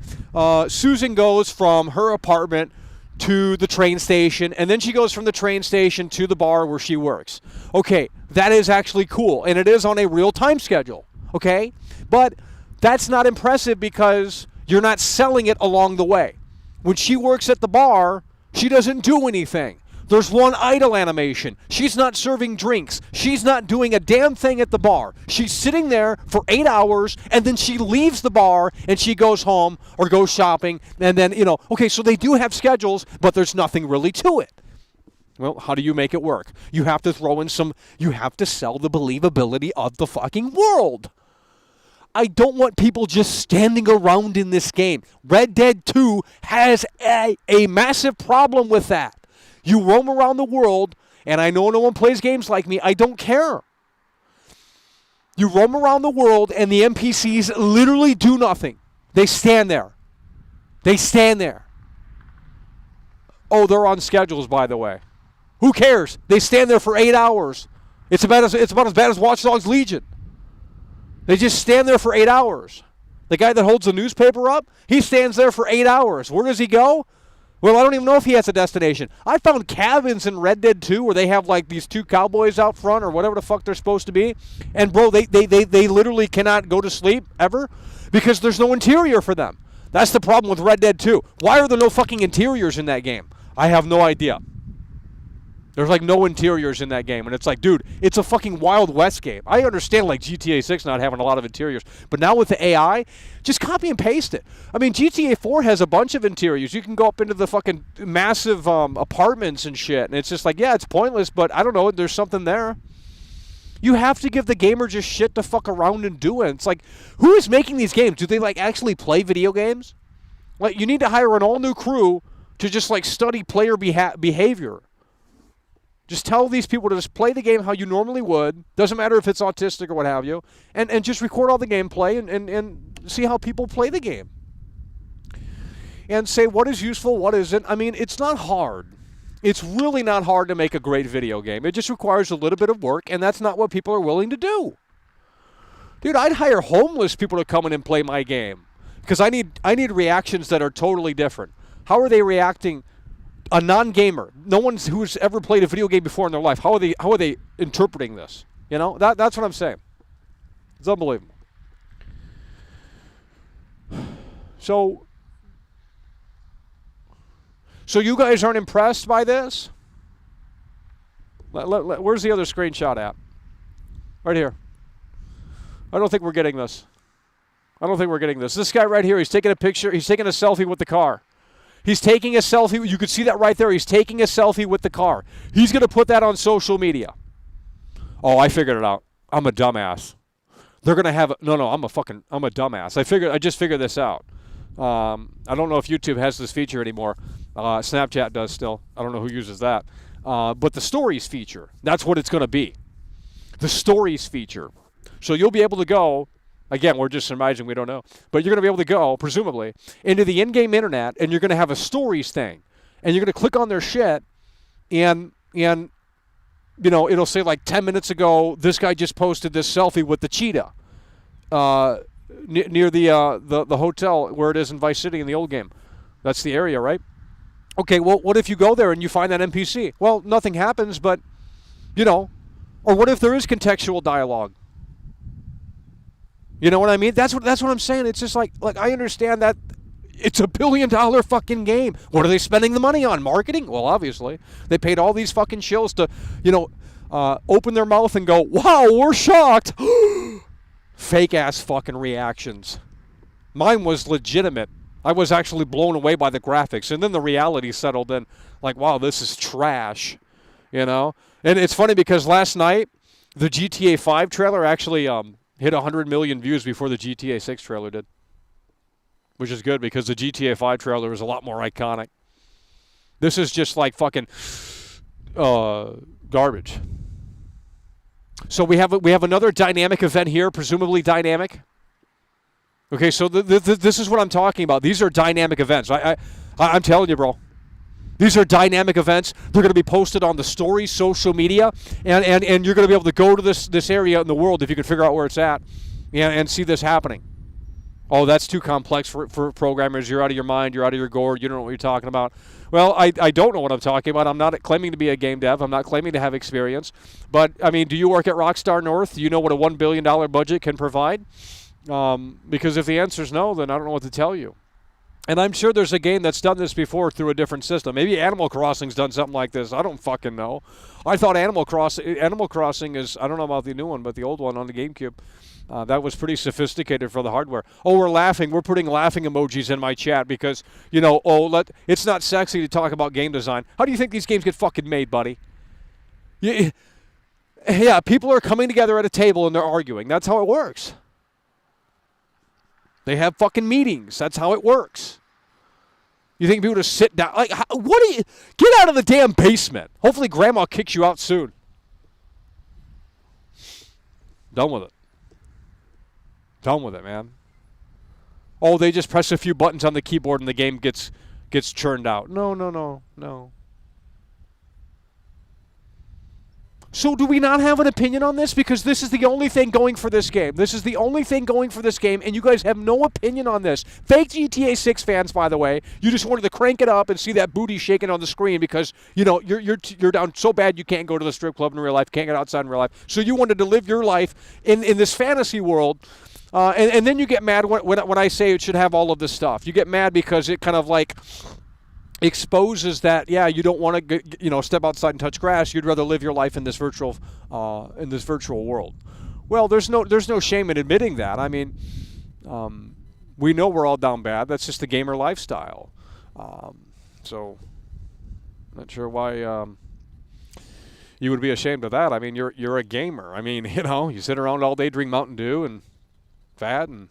Susan goes from her apartment to the train station, and then she goes from the train station to the bar where she works. Okay, that is actually cool, and it is on a real time schedule, okay? But that's not impressive because you're not selling it along the way. When she works at the bar, she doesn't do anything. There's one idle animation. She's not serving drinks. She's not doing a damn thing at the bar. She's sitting there for 8 hours, and then she leaves the bar, and she goes home or goes shopping, and then, okay, so they do have schedules, but there's nothing really to it. Well, how do you make it work? You have to throw in you have to sell the believability of the fucking world. I don't want people just standing around in this game. Red Dead 2 has a massive problem with that. You roam around the world, and I know no one plays games like me. I don't care. You roam around the world, and the NPCs literally do nothing. They stand there. They stand there. Oh, they're on schedules, by the way. Who cares? They stand there for 8 hours. It's about as bad as Watch Dogs Legion. They just stand there for 8 hours. The guy that holds the newspaper up, he stands there for 8 hours. Where does he go? Well, I don't even know if he has a destination. I found cabins in Red Dead 2 where they have like these two cowboys out front or whatever the fuck they're supposed to be. And bro, they literally cannot go to sleep ever because there's no interior for them. That's the problem with Red Dead 2. Why are there no fucking interiors in that game? I have no idea. There's like no interiors in that game. And it's like, dude, it's a fucking Wild West game. I understand like GTA 6 not having a lot of interiors. But now with the AI, just copy and paste it. I mean, GTA 4 has a bunch of interiors. You can go up into the fucking massive apartments and shit. And it's just like, yeah, it's pointless, but I don't know, there's something there. You have to give the gamer just shit to fuck around and do it. It's like, who is making these games? Do they like actually play video games? Like, you need to hire an all-new crew to just like study player behavior. Just tell these people to just play the game how you normally would. Doesn't matter if it's autistic or what have you. And just record all the gameplay and see how people play the game. And say what is useful, what isn't. I mean, it's not hard. It's really not hard to make a great video game. It just requires a little bit of work, and that's not what people are willing to do. Dude, I'd hire homeless people to come in and play my game. Because I need reactions that are totally different. How are they reacting? A non-gamer, no one who's ever played a video game before in their life, how are they interpreting this? You know, that's what I'm saying. It's unbelievable. So you guys aren't impressed by this? Where's the other screenshot at? Right here. I don't think we're getting this. This guy right here, he's taking a picture. He's taking a selfie with the car. He's taking a selfie. You could see that right there. He's taking a selfie with the car. He's going to put that on social media. Oh, I figured it out. I'm a dumbass. They're going to have no, I'm a dumbass. I just figured this out. I don't know if YouTube has this feature anymore. Snapchat does still. I don't know who uses that. But the stories feature, that's what it's going to be. The stories feature. So you'll be able to go. Again, we're just surmising, we don't know. But you're going to be able to go, presumably, into the in-game internet, and you're going to have a stories thing. And you're going to click on their shit, and it'll say, like, 10 minutes ago, this guy just posted this selfie with the cheetah near the hotel where it is in Vice City in the old game. That's the area, right? Okay, well, what if you go there and you find that NPC? Well, nothing happens, but, or what if there is contextual dialogue? You know what I mean? That's what I'm saying. It's just like I understand that it's $1 billion fucking game. What are they spending the money on? Marketing? Well, obviously. They paid all these fucking shills to, open their mouth and go, wow, we're shocked. Fake ass fucking reactions. Mine was legitimate. I was actually blown away by the graphics. And then the reality settled in. Like, wow, this is trash. And it's funny because last night, the GTA 5 trailer actually hit 100 million views before the GTA 6 trailer did. Which is good because the GTA 5 trailer is a lot more iconic. This is just like fucking garbage. So we have another dynamic event here, presumably dynamic. Okay, so this is what I'm talking about. These are dynamic events. I'm telling you, bro. These are dynamic events. They're going to be posted on the stories, social media, and you're going to be able to go to this area in the world if you can figure out where it's at and see this happening. Oh, that's too complex for programmers. You're out of your mind. You're out of your gourd. You don't know what you're talking about. Well, I don't know what I'm talking about. I'm not claiming to be a game dev. I'm not claiming to have experience. But, I mean, do you work at Rockstar North? Do you know what a $1 billion budget can provide? Because if the answer is no, then I don't know what to tell you. And I'm sure there's a game that's done this before through a different system. Maybe Animal Crossing's done something like this. I don't fucking know. I thought Animal Crossing is, I don't know about the new one, but the old one on the GameCube, that was pretty sophisticated for the hardware. Oh, we're laughing. We're putting laughing emojis in my chat because, it's not sexy to talk about game design. How do you think these games get fucking made, buddy? Yeah, people are coming together at a table and they're arguing. That's how it works. They have fucking meetings. That's how it works. You think people just sit down? Like, what do you... Get out of the damn basement. Hopefully Grandma kicks you out soon. Done with it. Done with it, man. Oh, they just press a few buttons on the keyboard and the game gets churned out. No. So do we not have an opinion on this? Because this is the only thing going for this game. This is the only thing going for this game, and you guys have no opinion on this. Fake GTA 6 fans, by the way, you just wanted to crank it up and see that booty shaking on the screen because, you're down so bad you can't go to the strip club in real life, can't get outside in real life. So you wanted to live your life in this fantasy world, and then you get mad when I say it should have all of this stuff. You get mad because it kind of like exposes that, you don't want to step outside and touch grass. You'd rather live your life in this virtual world. Well, there's no shame in admitting that. I mean, we know we're all down bad. That's just the gamer lifestyle. So not sure why you would be ashamed of that. I mean, you're a gamer. I mean, you sit around all day, drink Mountain Dew and fat, and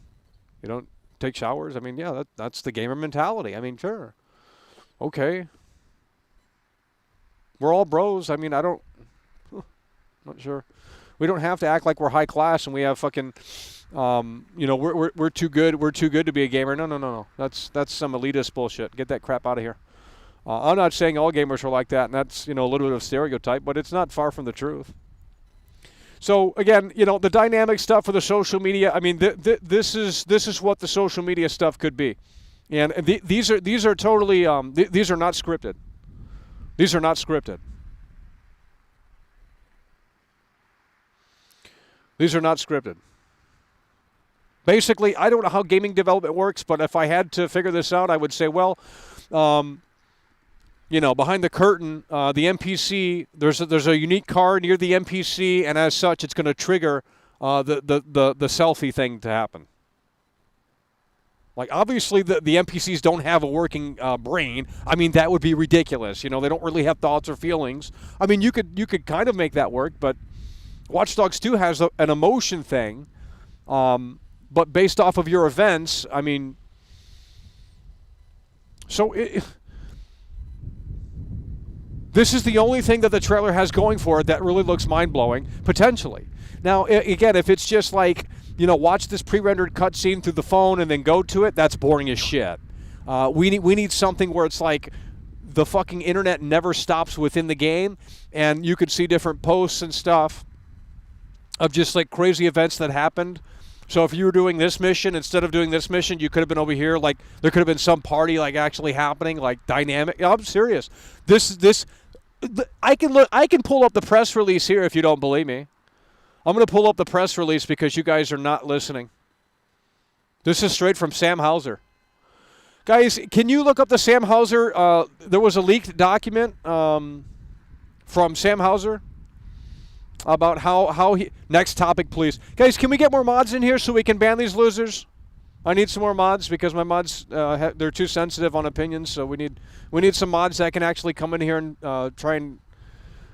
you don't take showers. I mean, that's the gamer mentality. I mean, sure. Okay. We're all bros. I mean, not sure. We don't have to act like we're high class and we have fucking, we're too good. We're too good to be a gamer. No. That's some elitist bullshit. Get that crap out of here. I'm not saying all gamers are like that, and that's, a little bit of stereotype, but it's not far from the truth. So again, the dynamic stuff for the social media. I mean, this is what the social media stuff could be. And these are totally these are not scripted. These are not scripted. These are not scripted. Basically, I don't know how gaming development works, but if I had to figure this out, I would say, well, behind the curtain, the NPC, there's a unique card near the NPC, and as such, it's going to trigger the selfie thing to happen. Like, obviously, the NPCs don't have a working brain. I mean, that would be ridiculous. They don't really have thoughts or feelings. I mean, you could kind of make that work, but Watch Dogs 2 has an emotion thing. But based off of your events, I mean, so this is the only thing that the trailer has going for it that really looks mind-blowing, potentially. Now, again, if it's just like, watch this pre-rendered cutscene through the phone and then go to it, that's boring as shit. We need something where it's like the fucking internet never stops within the game, and you could see different posts and stuff of just like crazy events that happened. So if you were doing this mission, instead of doing this mission, you could have been over here. Like, there could have been some party like actually happening, like dynamic. I'm serious. I can pull up the press release here if you don't believe me. I'm going to pull up the press release because you guys are not listening. This is straight from Sam Hauser. Guys, can you look up the Sam Hauser? There was a leaked document from Sam Hauser about how he... Next topic, please. Guys, can we get more mods in here so we can ban these losers? I need some more mods because my mods, they're too sensitive on opinions, so we need some mods that can actually come in here and try and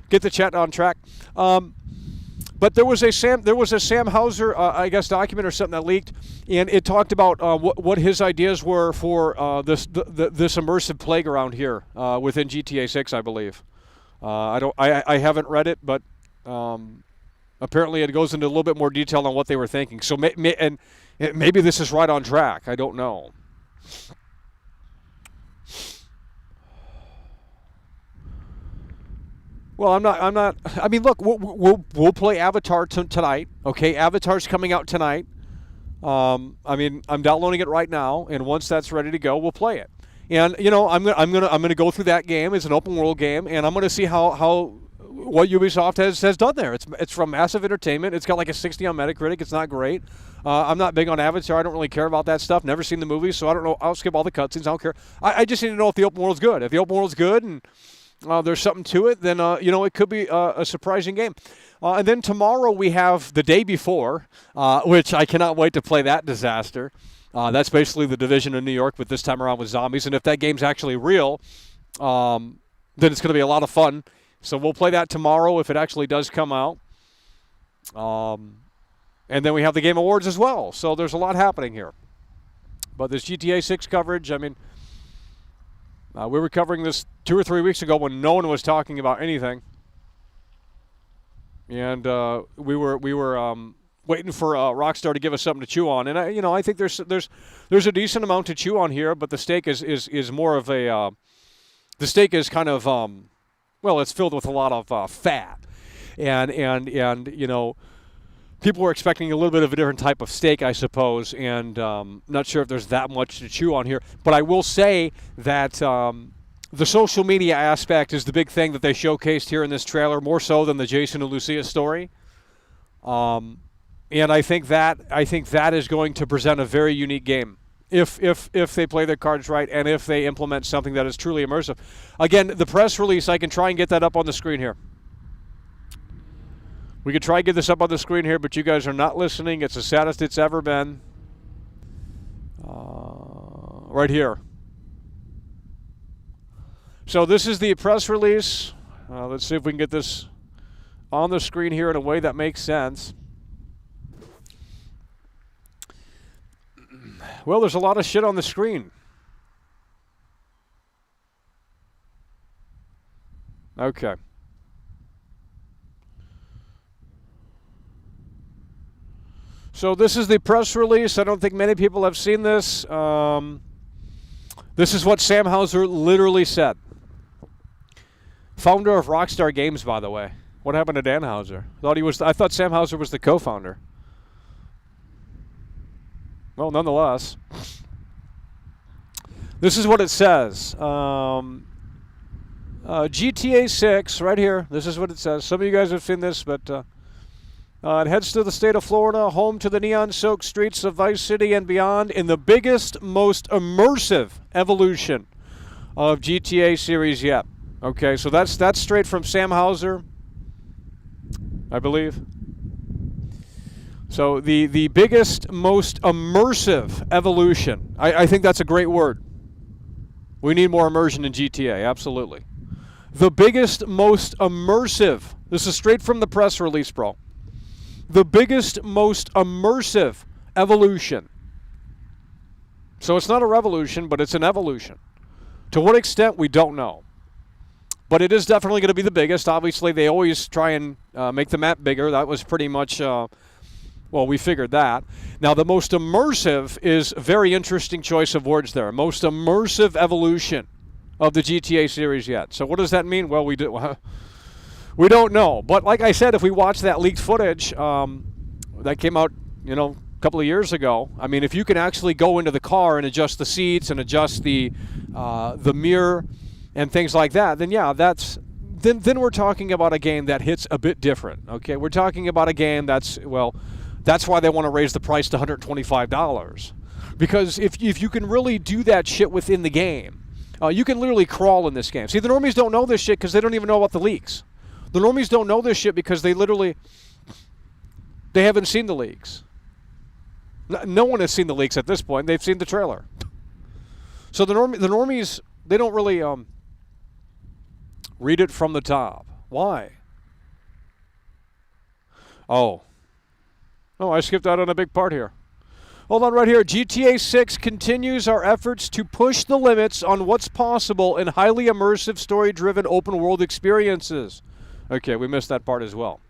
get the chat on track. But there was a Sam Hauser, I guess, document or something that leaked, and it talked about what his ideas were for this immersive playground here within GTA 6, I believe. I haven't read it, but apparently it goes into a little bit more detail on what they were thinking. So and Maybe this is right on track. I don't know. Well, I'm not. I mean, look, we'll play Avatar tonight. Okay, Avatar's coming out tonight. I mean, I'm downloading it right now, and once that's ready to go, we'll play it. And you know, I'm gonna go through that game. It's an open world game, and I'm gonna see how what Ubisoft has done there. It's from Massive Entertainment. It's got like a 60 on Metacritic. It's not great. I'm not big on Avatar. I don't really care about that stuff. Never seen the movie, so I don't know. I'll skip all the cutscenes. I don't care. I just need to know if the open world's good. If the open world's good and there's something to it, then you know, it could be a surprising game. And then tomorrow we have the day before, which I cannot wait to play that disaster. That's basically The Division in New York, but this time around with zombies. And if that game's actually real, then it's going to be a lot of fun. So we'll play that tomorrow if it actually does come out. And then we have the Game Awards as well. So there's a lot happening here. But this GTA 6 coverage, I mean, we were covering this 2 or 3 weeks ago when no one was talking about anything. And we were waiting for Rockstar to give us something to chew on. And I think there's a decent amount to chew on here, but the steak is more of a the steak is kind of well, it's filled with a lot of fat, and you know, people were expecting a little bit of a different type of steak, I suppose, and not sure if there's that much to chew on here. But I will say that the social media aspect is the big thing that they showcased here in this trailer, more so than the Jason and Lucia story. And I think that is going to present a very unique game if they play their cards right and if they implement something that is truly immersive. Again, the press release, I can try and get that up on the screen here. We could try and get this up on the screen here, but you guys are not listening. It's the saddest it's ever been. Right here. So this is the press release. Let's see if we can get this on the screen here in a way that makes sense. Well, there's a lot of shit on the screen. Okay. So this is the press release. I don't think many people have seen this. This is what Sam Houser literally said. Founder of Rockstar Games, by the way. What happened to Dan Houser? I thought Sam Houser was the co-founder. Well, nonetheless, this is what it says. GTA 6, right here. This is what it says. Some of you guys have seen this, but it heads to the state of Florida, home to the neon-soaked streets of Vice City and beyond, in the biggest, most immersive evolution of GTA series yet. Okay, so that's straight from Sam Houser, I believe. So the biggest, most immersive evolution. I think that's a great word. We need more immersion in GTA, absolutely. The biggest, most immersive. This is straight from the press release, bro. The biggest, most immersive evolution. So it's not a revolution, but it's an evolution. To what extent, we don't know. But it is definitely going to be the biggest. Obviously, they always try and make the map bigger. That was pretty much, well, we figured that. Now, the most immersive is a very interesting choice of words there. Most immersive evolution of the GTA series yet. So what does that mean? Well, we don't know. But like I said, if we watch that leaked footage that came out, you know, a couple of years ago, I mean, if you can actually go into the car and adjust the seats and adjust the mirror and things like that, then yeah, then we're talking about a game that hits a bit different. Okay, we're talking about a game that's why they want to raise the price to $125, because if you can really do that shit within the game, you can literally crawl in this game. See, the normies don't know this shit because they don't even know about the leaks. The normies don't know this shit because they haven't seen the leaks. No one has seen the leaks at this point. They've seen the trailer. So the normies, they don't really read it from the top. Why? Oh, I skipped out on a big part here. Hold on right here. GTA 6 continues our efforts to push the limits on what's possible in highly immersive, story-driven, open-world experiences. Okay, we missed that part as well.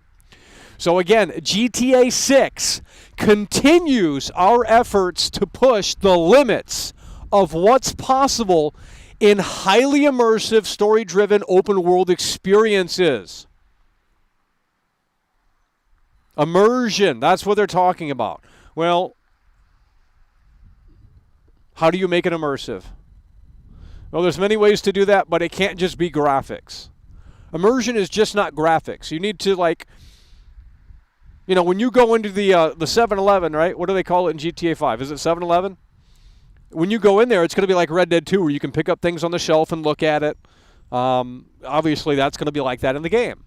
So again, GTA 6 continues our efforts to push the limits of what's possible in highly immersive, story-driven, open-world experiences. Immersion, that's what they're talking about. Well, how do you make it immersive? Well, there's many ways to do that, but it can't just be graphics. Immersion is just not graphics. You need to, like, you know, when you go into the 7-Eleven, right? What do they call it in GTA 5? Is it 7-Eleven? When you go in there, it's going to be like Red Dead 2, where you can pick up things on the shelf and look at it. Obviously, that's going to be like that in the game.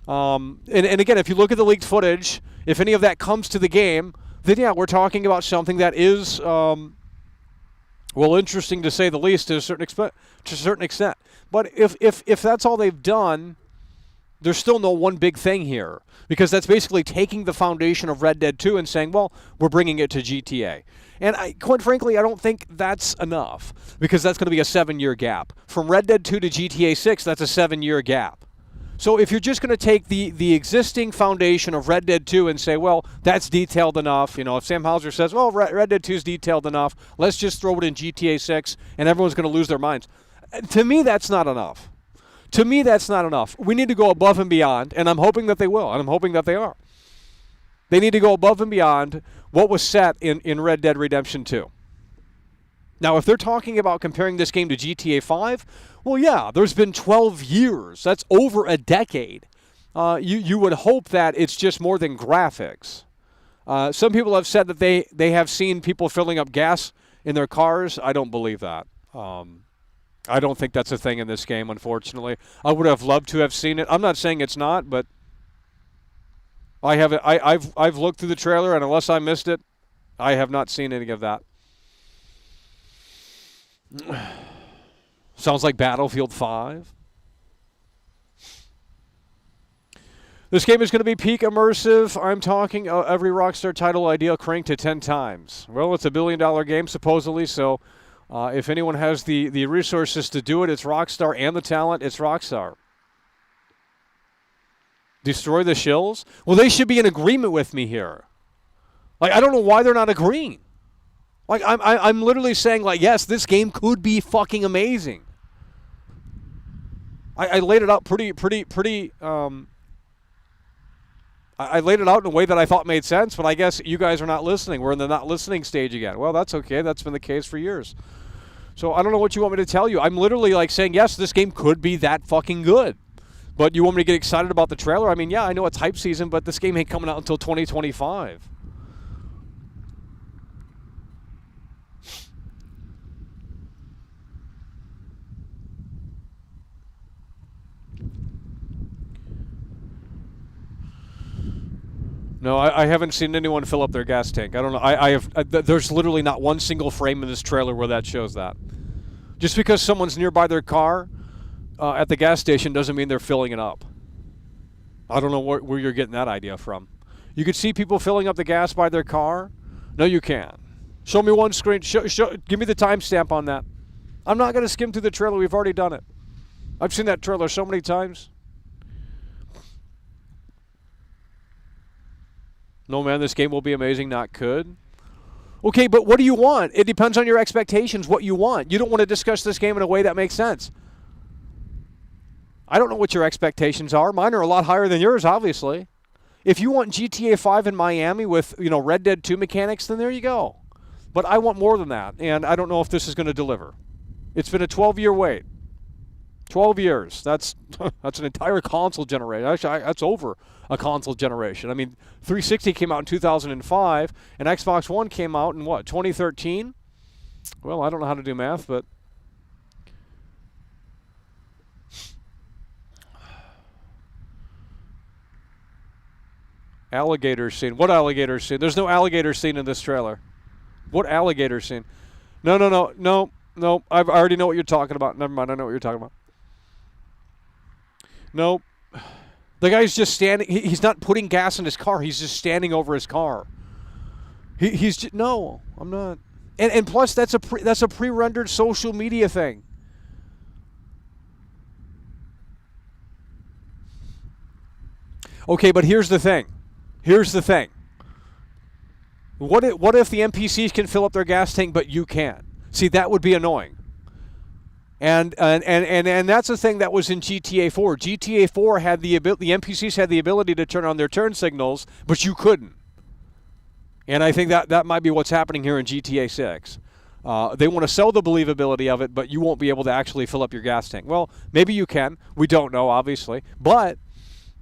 And again, if you look at the leaked footage, if any of that comes to the game, then yeah, we're talking about something that is, well, interesting to say the least to a certain extent. But if that's all they've done, there's still no one big thing here, because that's basically taking the foundation of Red Dead 2 and saying, well, we're bringing it to GTA. And quite frankly, I don't think that's enough, because that's going to be a 7-year gap. From Red Dead 2 to GTA 6, that's a 7-year gap. So if you're just going to take the existing foundation of Red Dead 2 and say, well, that's detailed enough, you know, if Sam Houser says, well, Red Dead 2 is detailed enough, let's just throw it in GTA 6 and everyone's going to lose their minds. To me, that's not enough. To me, that's not enough. We need to go above and beyond, and I'm hoping that they will, and I'm hoping that they are. They need to go above and beyond what was set in Red Dead Redemption 2. Now, if they're talking about comparing this game to GTA 5, well, yeah, there's been 12 years. That's over a decade. You would hope that it's just more than graphics. Some people have said that they have seen people filling up gas in their cars. I don't believe that. I don't think that's a thing in this game, unfortunately. I would have loved to have seen it. I'm not saying it's not, but I've looked through the trailer, and unless I missed it, I have not seen any of that. Sounds like Battlefield 5. This game is going to be peak immersive. I'm talking every Rockstar title idea cranked to 10 times. Well, it's $1 billion game, supposedly, so if anyone has the resources to do it, it's Rockstar, and the talent, it's Rockstar. Destroy the shills? Well, they should be in agreement with me here. Like, I don't know why they're not agreeing. Like, I'm literally saying, like, yes, this game could be fucking amazing. I laid it out pretty, I laid it out in a way that I thought made sense, but I guess you guys are not listening. We're in the not listening stage again. Well, that's okay. That's been the case for years. So I don't know what you want me to tell you. I'm literally, like, saying, yes, this game could be that fucking good. But you want me to get excited about the trailer? I mean, yeah, I know it's hype season, but this game ain't coming out until 2025. No, I haven't seen anyone fill up their gas tank. I don't know. There's literally not one single frame in this trailer where that shows that. Just because someone's nearby their car at the gas station doesn't mean they're filling it up. I don't know where you're getting that idea from. You could see people filling up the gas by their car? No, you can't. Show me one screen. Give me the timestamp on that. I'm not going to skim through the trailer. We've already done it. I've seen that trailer so many times. No, man, this game will be amazing, not could. Okay, but what do you want? It depends on your expectations, what you want. You don't want to discuss this game in a way that makes sense. I don't know what your expectations are. Mine are a lot higher than yours, obviously. If you want GTA 5 in Miami with, you know, Red Dead 2 mechanics, then there you go. But I want more than that, and I don't know if this is going to deliver. It's been a 12-year wait. 12 years. That's an entire console generation. Actually, that's over a console generation. I mean, 360 came out in 2005, and Xbox One came out in, what, 2013? Well, I don't know how to do math, but... Alligator scene. What alligator scene? There's no alligator scene in this trailer. What alligator scene? No. I already know what you're talking about. Never mind, I know what you're talking about. Nope. The guy's just standing. He's not putting gas in his car. He's just standing over his car. He's just, no, I'm not. And plus, that's a pre-rendered social media thing. Okay, but here's the thing. Here's the thing. What if the NPCs can fill up their gas tank, but you can't? See, that would be annoying. And that's the thing that was in GTA 4. GTA 4 had the NPCs had the ability to turn on their turn signals, but you couldn't. And I think that might be what's happening here in GTA 6. They want to sell the believability of it, but you won't be able to actually fill up your gas tank. Well, maybe you can. We don't know, obviously. But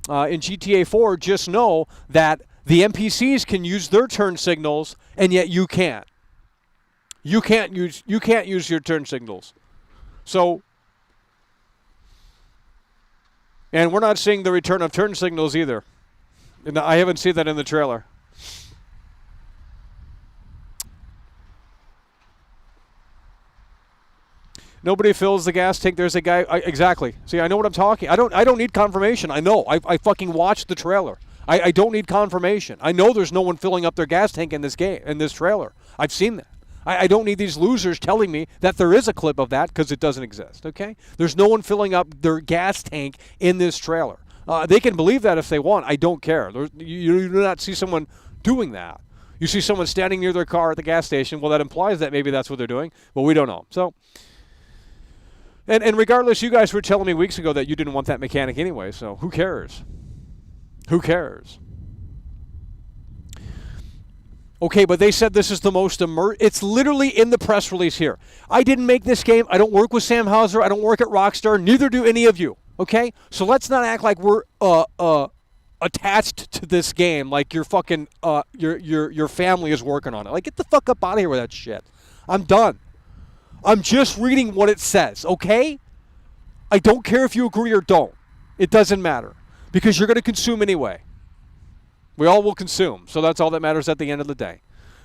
in GTA 4, just know that the NPCs can use their turn signals, and yet you can't. You can't use your turn signals. So, and we're not seeing the return of turn signals either. And I haven't seen that in the trailer. Nobody fills the gas tank. There's a guy. Exactly. See, I know what I'm talking. I don't need confirmation. I know. I fucking watched the trailer. I don't need confirmation. I know there's no one filling up their gas tank in this trailer. I've seen that. I don't need these losers telling me that there is a clip of that because it doesn't exist. Okay? There's no one filling up their gas tank in this trailer. They can believe that if they want. I don't care. You do not see someone doing that. You see someone standing near their car at the gas station. Well, that implies that maybe that's what they're doing. But we don't know. So. And regardless, you guys were telling me weeks ago that you didn't want that mechanic anyway, so who cares? Who cares? Okay, but they said this is the most it's literally in the press release here. I didn't make this game. I don't work with Sam Hauser. I don't work at Rockstar. Neither do any of you, okay? So let's not act like we're attached to this game like your fucking your family is working on it. Like, get the fuck up out of here with that shit. I'm done. I'm just reading what it says, okay? I don't care if you agree or don't. It doesn't matter. Because you're going to consume anyway. We all will consume. So that's all that matters at the end of the day.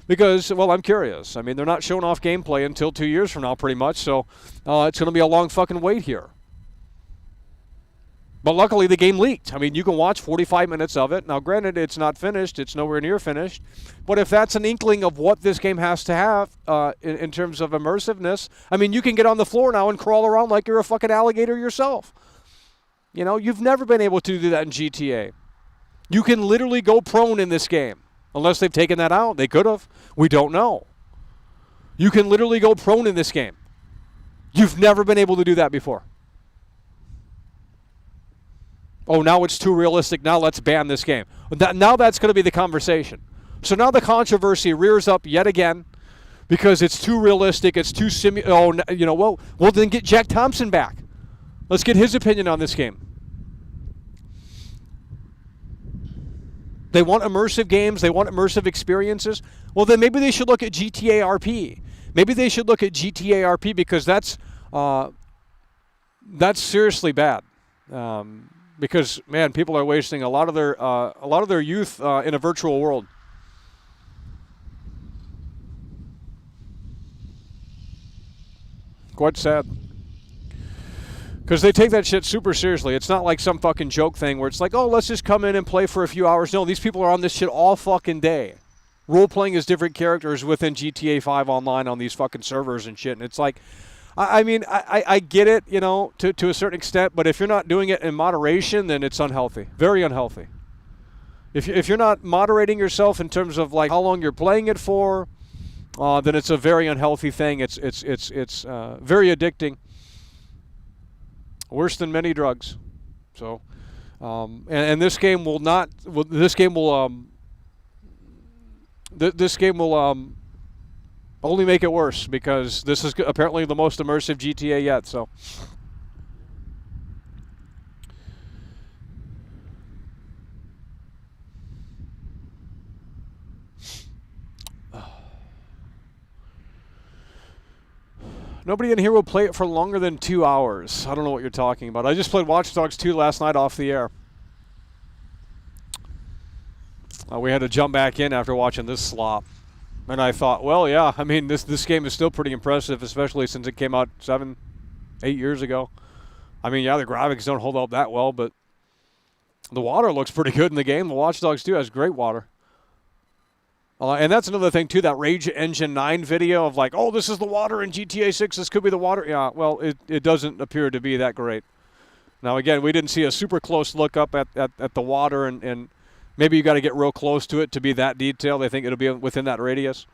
Because, well, I'm curious. I mean, they're not showing off gameplay until 2 years from now, pretty much. So it's going to be a long fucking wait here. But luckily, the game leaked. I mean, you can watch 45 minutes of it. Now, granted, it's not finished. It's nowhere near finished. But if that's an inkling of what this game has to have in terms of immersiveness, I mean, you can get on the floor now and crawl around like you're a fucking alligator yourself. You know, you've never been able to do that in GTA. You can literally go prone in this game. Unless they've taken that out. They could have. We don't know. You can literally go prone in this game. You've never been able to do that before. Oh, now it's too realistic. Now let's ban this game. Now that's going to be the conversation. So now the controversy rears up yet again because it's too realistic. It's too well, then get Jack Thompson back. Let's get his opinion on this game. They want immersive games. They want immersive experiences. Well, then maybe they should look at GTA RP. Maybe they should look at GTA RP because that's seriously bad. Because, man, people are wasting a lot of their youth in a virtual world. Quite sad. Because they take that shit super seriously. It's not like some fucking joke thing where it's like, oh, let's just come in and play for a few hours. No, these people are on this shit all fucking day. Role-playing as different characters within GTA 5 online on these fucking servers and shit. And it's like... I mean, I get it, you know, to a certain extent, but if you're not doing it in moderation, then it's unhealthy. Very unhealthy. If you're not moderating yourself in terms of like how long you're playing it for, then it's a very unhealthy thing. It's very addicting. Worse than many drugs. So, and this game will not. This game will only make it worse because this is apparently the most immersive GTA yet. So, nobody in here will play it for longer than 2 hours. I don't know what you're talking about. I just played Watch Dogs 2 last night off the air. We had to jump back in after watching this slop. And I thought, well, yeah, I mean, this game is still pretty impressive, especially since it came out 7, 8 years ago. I mean, yeah, the graphics don't hold up that well, but the water looks pretty good in the game. The Watch Dogs 2 has great water. And that's another thing, too, that Rage Engine 9 video of like, oh, this is the water in GTA 6. This could be the water. Yeah, well, it doesn't appear to be that great. Now, again, we didn't see a super close look up at the water and Maybe you got to get real close to it to be that detailed. They think it'll be within that radius.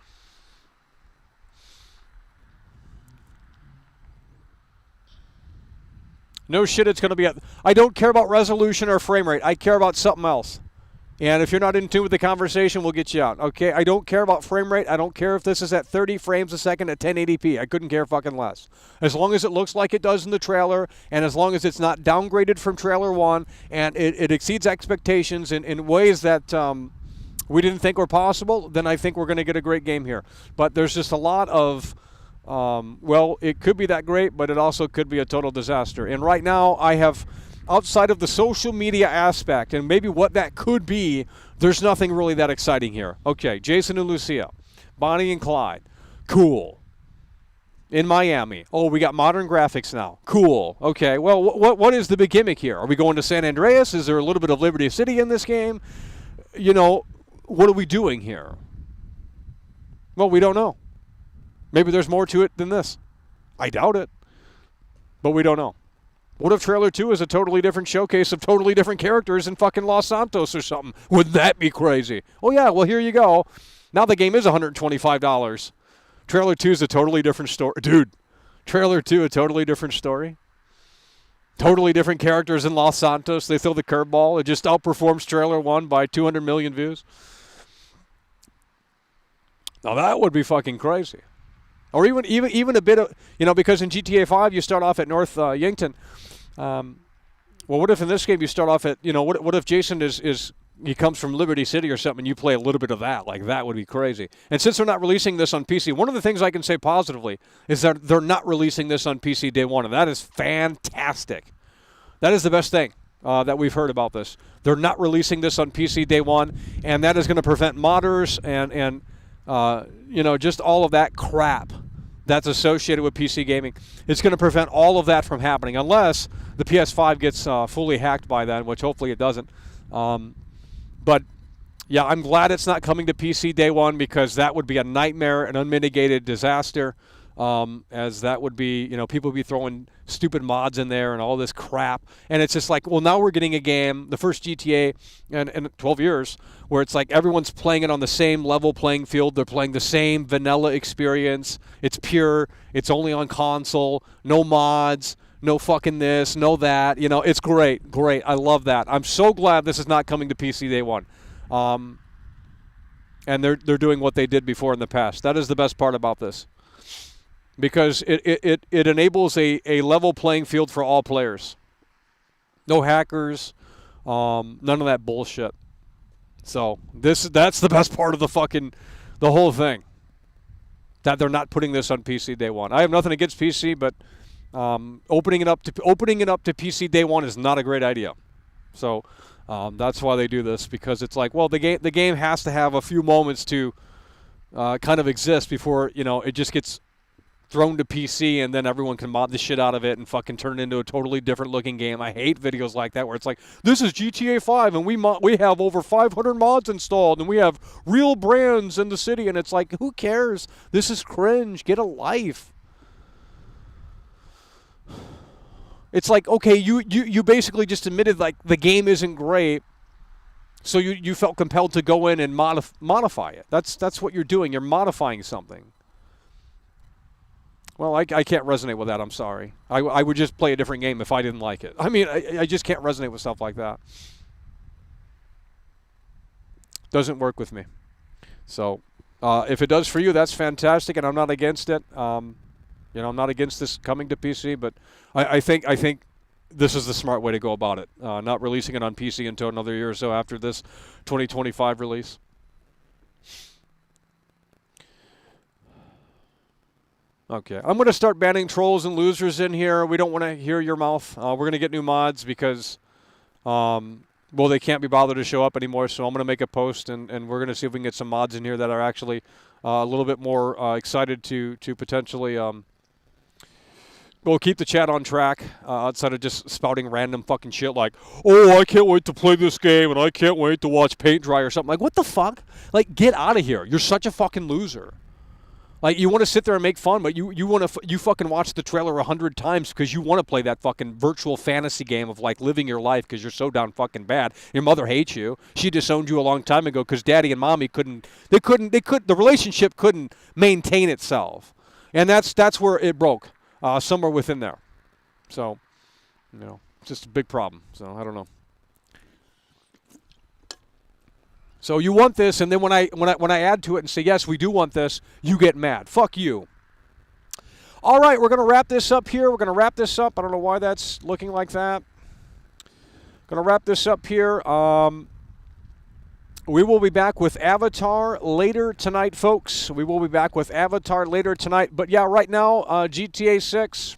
No shit, it's going to be I don't care about resolution or frame rate. I care about something else. And if you're not in tune with the conversation, we'll get you out. Okay? I don't care about frame rate. I don't care if this is at 30 frames a second at 1080p. I couldn't care fucking less. As long as it looks like it does in the trailer, and as long as it's not downgraded from trailer 1, and it exceeds expectations in ways that we didn't think were possible, then I think we're going to get a great game here. But there's just a lot of... well, it could be that great, but it also could be a total disaster. And right now, I have, outside of the social media aspect and maybe what that could be, there's nothing really that exciting here. Okay, Jason and Lucia, Bonnie and Clyde, cool. In Miami, oh, we got modern graphics now, cool. Okay, well, what is the big gimmick here? Are we going to San Andreas? Is there a little bit of Liberty City in this game? You know, what are we doing here? Well, we don't know. Maybe there's more to it than this. I doubt it. But we don't know. What if Trailer 2 is a totally different showcase of totally different characters in fucking Los Santos or something? Wouldn't that be crazy? Oh, yeah, well, here you go. Now the game is $125. Trailer 2 is a totally different story. Dude, Trailer 2, a totally different story. Totally different characters in Los Santos. They throw the curveball. It just outperforms Trailer 1 by 200 million views. Now that would be fucking crazy. Or even a bit of, you know, because in GTA 5 you start off at North Yankton. Well, what if in this game you start off at, you know, what if Jason he comes from Liberty City or something and you play a little bit of that? Like, that would be crazy. And since they're not releasing this on PC, one of the things I can say positively is that they're not releasing this on PC day one, and that is fantastic. That is the best thing that we've heard about this. They're not releasing this on PC day one, and that is going to prevent modders and you know, just all of that crap that's associated with PC gaming. It's going to prevent all of that from happening unless the PS5 gets fully hacked by then, which hopefully it doesn't. But, yeah, I'm glad it's not coming to PC day one because that would be a nightmare, an unmitigated disaster, as that would be, you know, people would be throwing stupid mods in there and all this crap. And it's just like, well, now we're getting a game, the first GTA in 12 years, where it's like everyone's playing it on the same level playing field. They're playing the same vanilla experience. It's pure. It's only on console. No mods. No fucking this. No that. You know, it's great. Great. I love that. I'm so glad this is not coming to PC day one. And they're doing what they did before in the past. That is the best part about this. Because it enables a level playing field for all players. No hackers. None of that bullshit. So that's the best part of the whole thing. That they're not putting this on PC day one. I have nothing against PC, but opening it up to PC day one is not a great idea. So that's why they do this, because it's like, well, the game has to have a few moments to kind of exist before, you know, it just gets thrown to PC and then everyone can mod the shit out of it and fucking turn it into a totally different looking game. I hate videos like that where it's like, this is GTA 5 and we have over 500 mods installed and we have real brands in the city, and it's like, who cares? This is cringe. Get a life. It's like, okay, you basically just admitted like the game isn't great, so you felt compelled to go in and modify it. That's what you're doing. You're modifying something. Well, I can't resonate with that. I'm sorry. I would just play a different game if I didn't like it. I mean, I just can't resonate with stuff like that. Doesn't work with me. So if it does for you, that's fantastic, and I'm not against it. You know, I'm not against this coming to PC, but I think this is the smart way to go about it. Not releasing it on PC until another year or so after this 2025 release. Okay, I'm going to start banning trolls and losers in here. We don't want to hear your mouth. We're going to get new mods because, well, they can't be bothered to show up anymore, so I'm going to make a post, and we're going to see if we can get some mods in here that are actually a little bit more excited to potentially, well, keep the chat on track outside of just spouting random fucking shit like, oh, I can't wait to play this game, and I can't wait to watch paint dry or something. Like, what the fuck? Like, get out of here. You're such a fucking loser. Like, you want to sit there and make fun, but you fucking watch the trailer 100 times because you want to play that fucking virtual fantasy game of, like, living your life because you're so down fucking bad. Your mother hates you. She disowned you a long time ago because daddy and mommy the relationship couldn't maintain itself. And that's where it broke, somewhere within there. So, it's just a big problem. So, I don't know. So you want this, and then when I add to it and say, yes, we do want this, you get mad. Fuck you. All right, we're going to wrap this up here. We're going to wrap this up. I don't know why that's looking like that. Going to wrap this up here. We will be back with Avatar later tonight, folks. We will be back with Avatar later tonight. But, yeah, right now, GTA 6,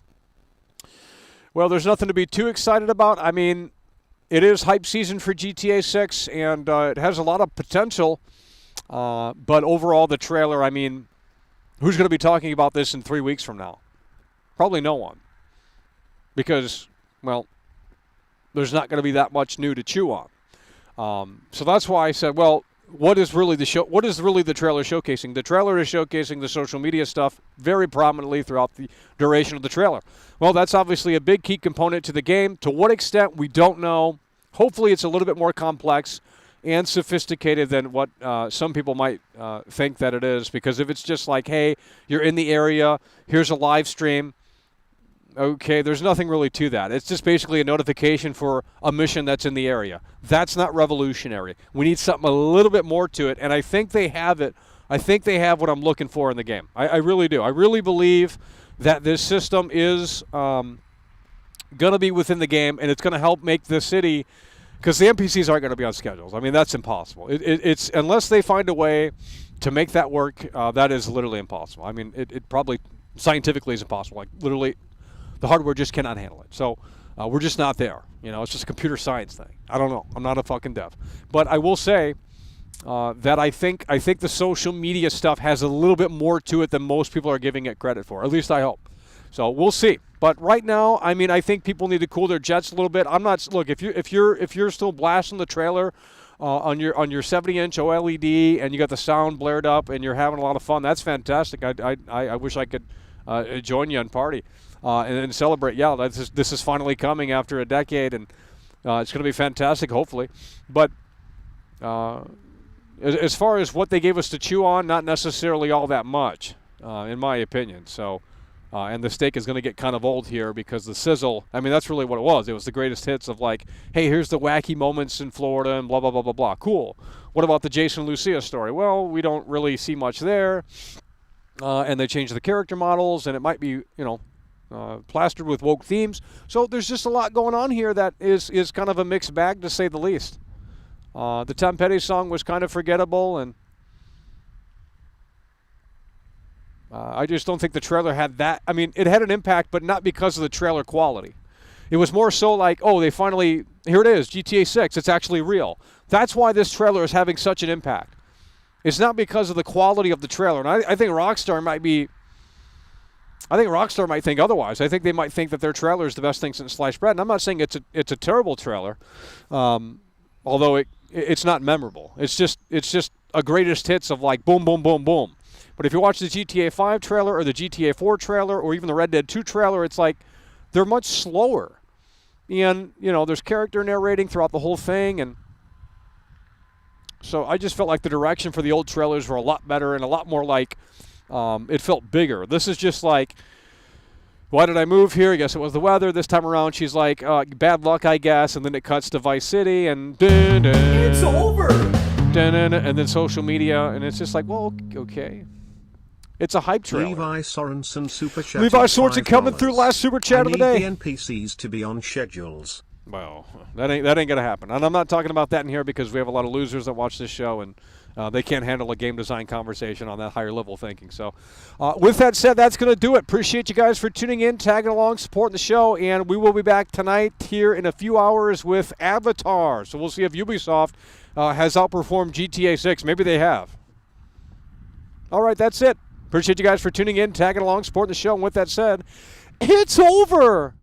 well, there's nothing to be too excited about. I mean, it is hype season for GTA 6, and it has a lot of potential. But overall, the trailer, I mean, who's going to be talking about this in 3 weeks from now? Probably no one. Because, well, there's not going to be that much new to chew on. So that's why I said, well, what is really the trailer showcasing? The trailer is showcasing the social media stuff very prominently throughout the duration of the trailer. Well, that's obviously a big key component to the game. To what extent, we don't know. Hopefully it's a little bit more complex and sophisticated than what some people might think that it is. Because if it's just like, hey, you're in the area, here's a live stream, okay, there's nothing really to that. It's just basically a notification for a mission that's in the area. That's not revolutionary. We need something a little bit more to it, and I think they have it. I think they have what I'm looking for in the game. I really do. I really believe that this system is going to be within the game, and it's going to help make the city, because the NPCs aren't going to be on schedules. I mean, that's impossible. It's unless they find a way to make that work, that is literally impossible. I mean, it probably scientifically is impossible. Like, literally, the hardware just cannot handle it. So we're just not there. It's just a computer science thing. I don't know. I'm not a fucking dev. But I will say that I think the social media stuff has a little bit more to it than most people are giving it credit for. At least I hope. So we'll see. But right now, I mean, I think people need to cool their jets a little bit. I'm not. Look, if you're still blasting the trailer on your 70-inch OLED and you got the sound blared up and you're having a lot of fun, that's fantastic. I wish I could join you and party and celebrate. Yeah, this is finally coming after a decade, and it's going to be fantastic, hopefully. But as far as what they gave us to chew on, not necessarily all that much, in my opinion. So. And the steak is going to get kind of old here because the sizzle, I mean, that's really what it was. It was the greatest hits of like, hey, here's the wacky moments in Florida and blah, blah, blah, blah, blah. Cool. What about the Jason Lucia story? Well, we don't really see much there. And they changed the character models, and it might be, plastered with woke themes. So there's just a lot going on here that is kind of a mixed bag, to say the least. The Tom Petty song was kind of forgettable, and I just don't think the trailer had that. I mean, it had an impact, but not because of the trailer quality. It was more so like, oh, they finally, here it is, GTA 6, it's actually real. That's why this trailer is having such an impact. It's not because of the quality of the trailer. And I think Rockstar might think otherwise. I think they might think that their trailer is the best thing since sliced bread. And I'm not saying it's a terrible trailer, although it's not memorable. It's just a greatest hits of like boom, boom, boom, boom. But if you watch the GTA 5 trailer or the GTA 4 trailer or even the Red Dead 2 trailer, it's like they're much slower. And, there's character narrating throughout the whole thing. And so I just felt like the direction for the old trailers were a lot better and a lot more like it felt bigger. This is just like, why did I move here? I guess it was the weather. This time around, she's like, bad luck, I guess. And then it cuts to Vice City and it's over. And then social media. And it's just like, well, okay. It's a hype trailer. Levi Sorensen super chat. Levi Sorensen coming through last super chat of the day. I need the NPCs to be on schedules. Well, that ain't gonna happen. And I'm not talking about that in here because we have a lot of losers that watch this show and they can't handle a game design conversation on that higher level thinking. So, with that said, that's gonna do it. Appreciate you guys for tuning in, tagging along, supporting the show, and we will be back tonight here in a few hours with Avatar. So we'll see if Ubisoft has outperformed GTA 6. Maybe they have. All right, that's it. Appreciate you guys for tuning in, tagging along, supporting the show. And with that said, it's over.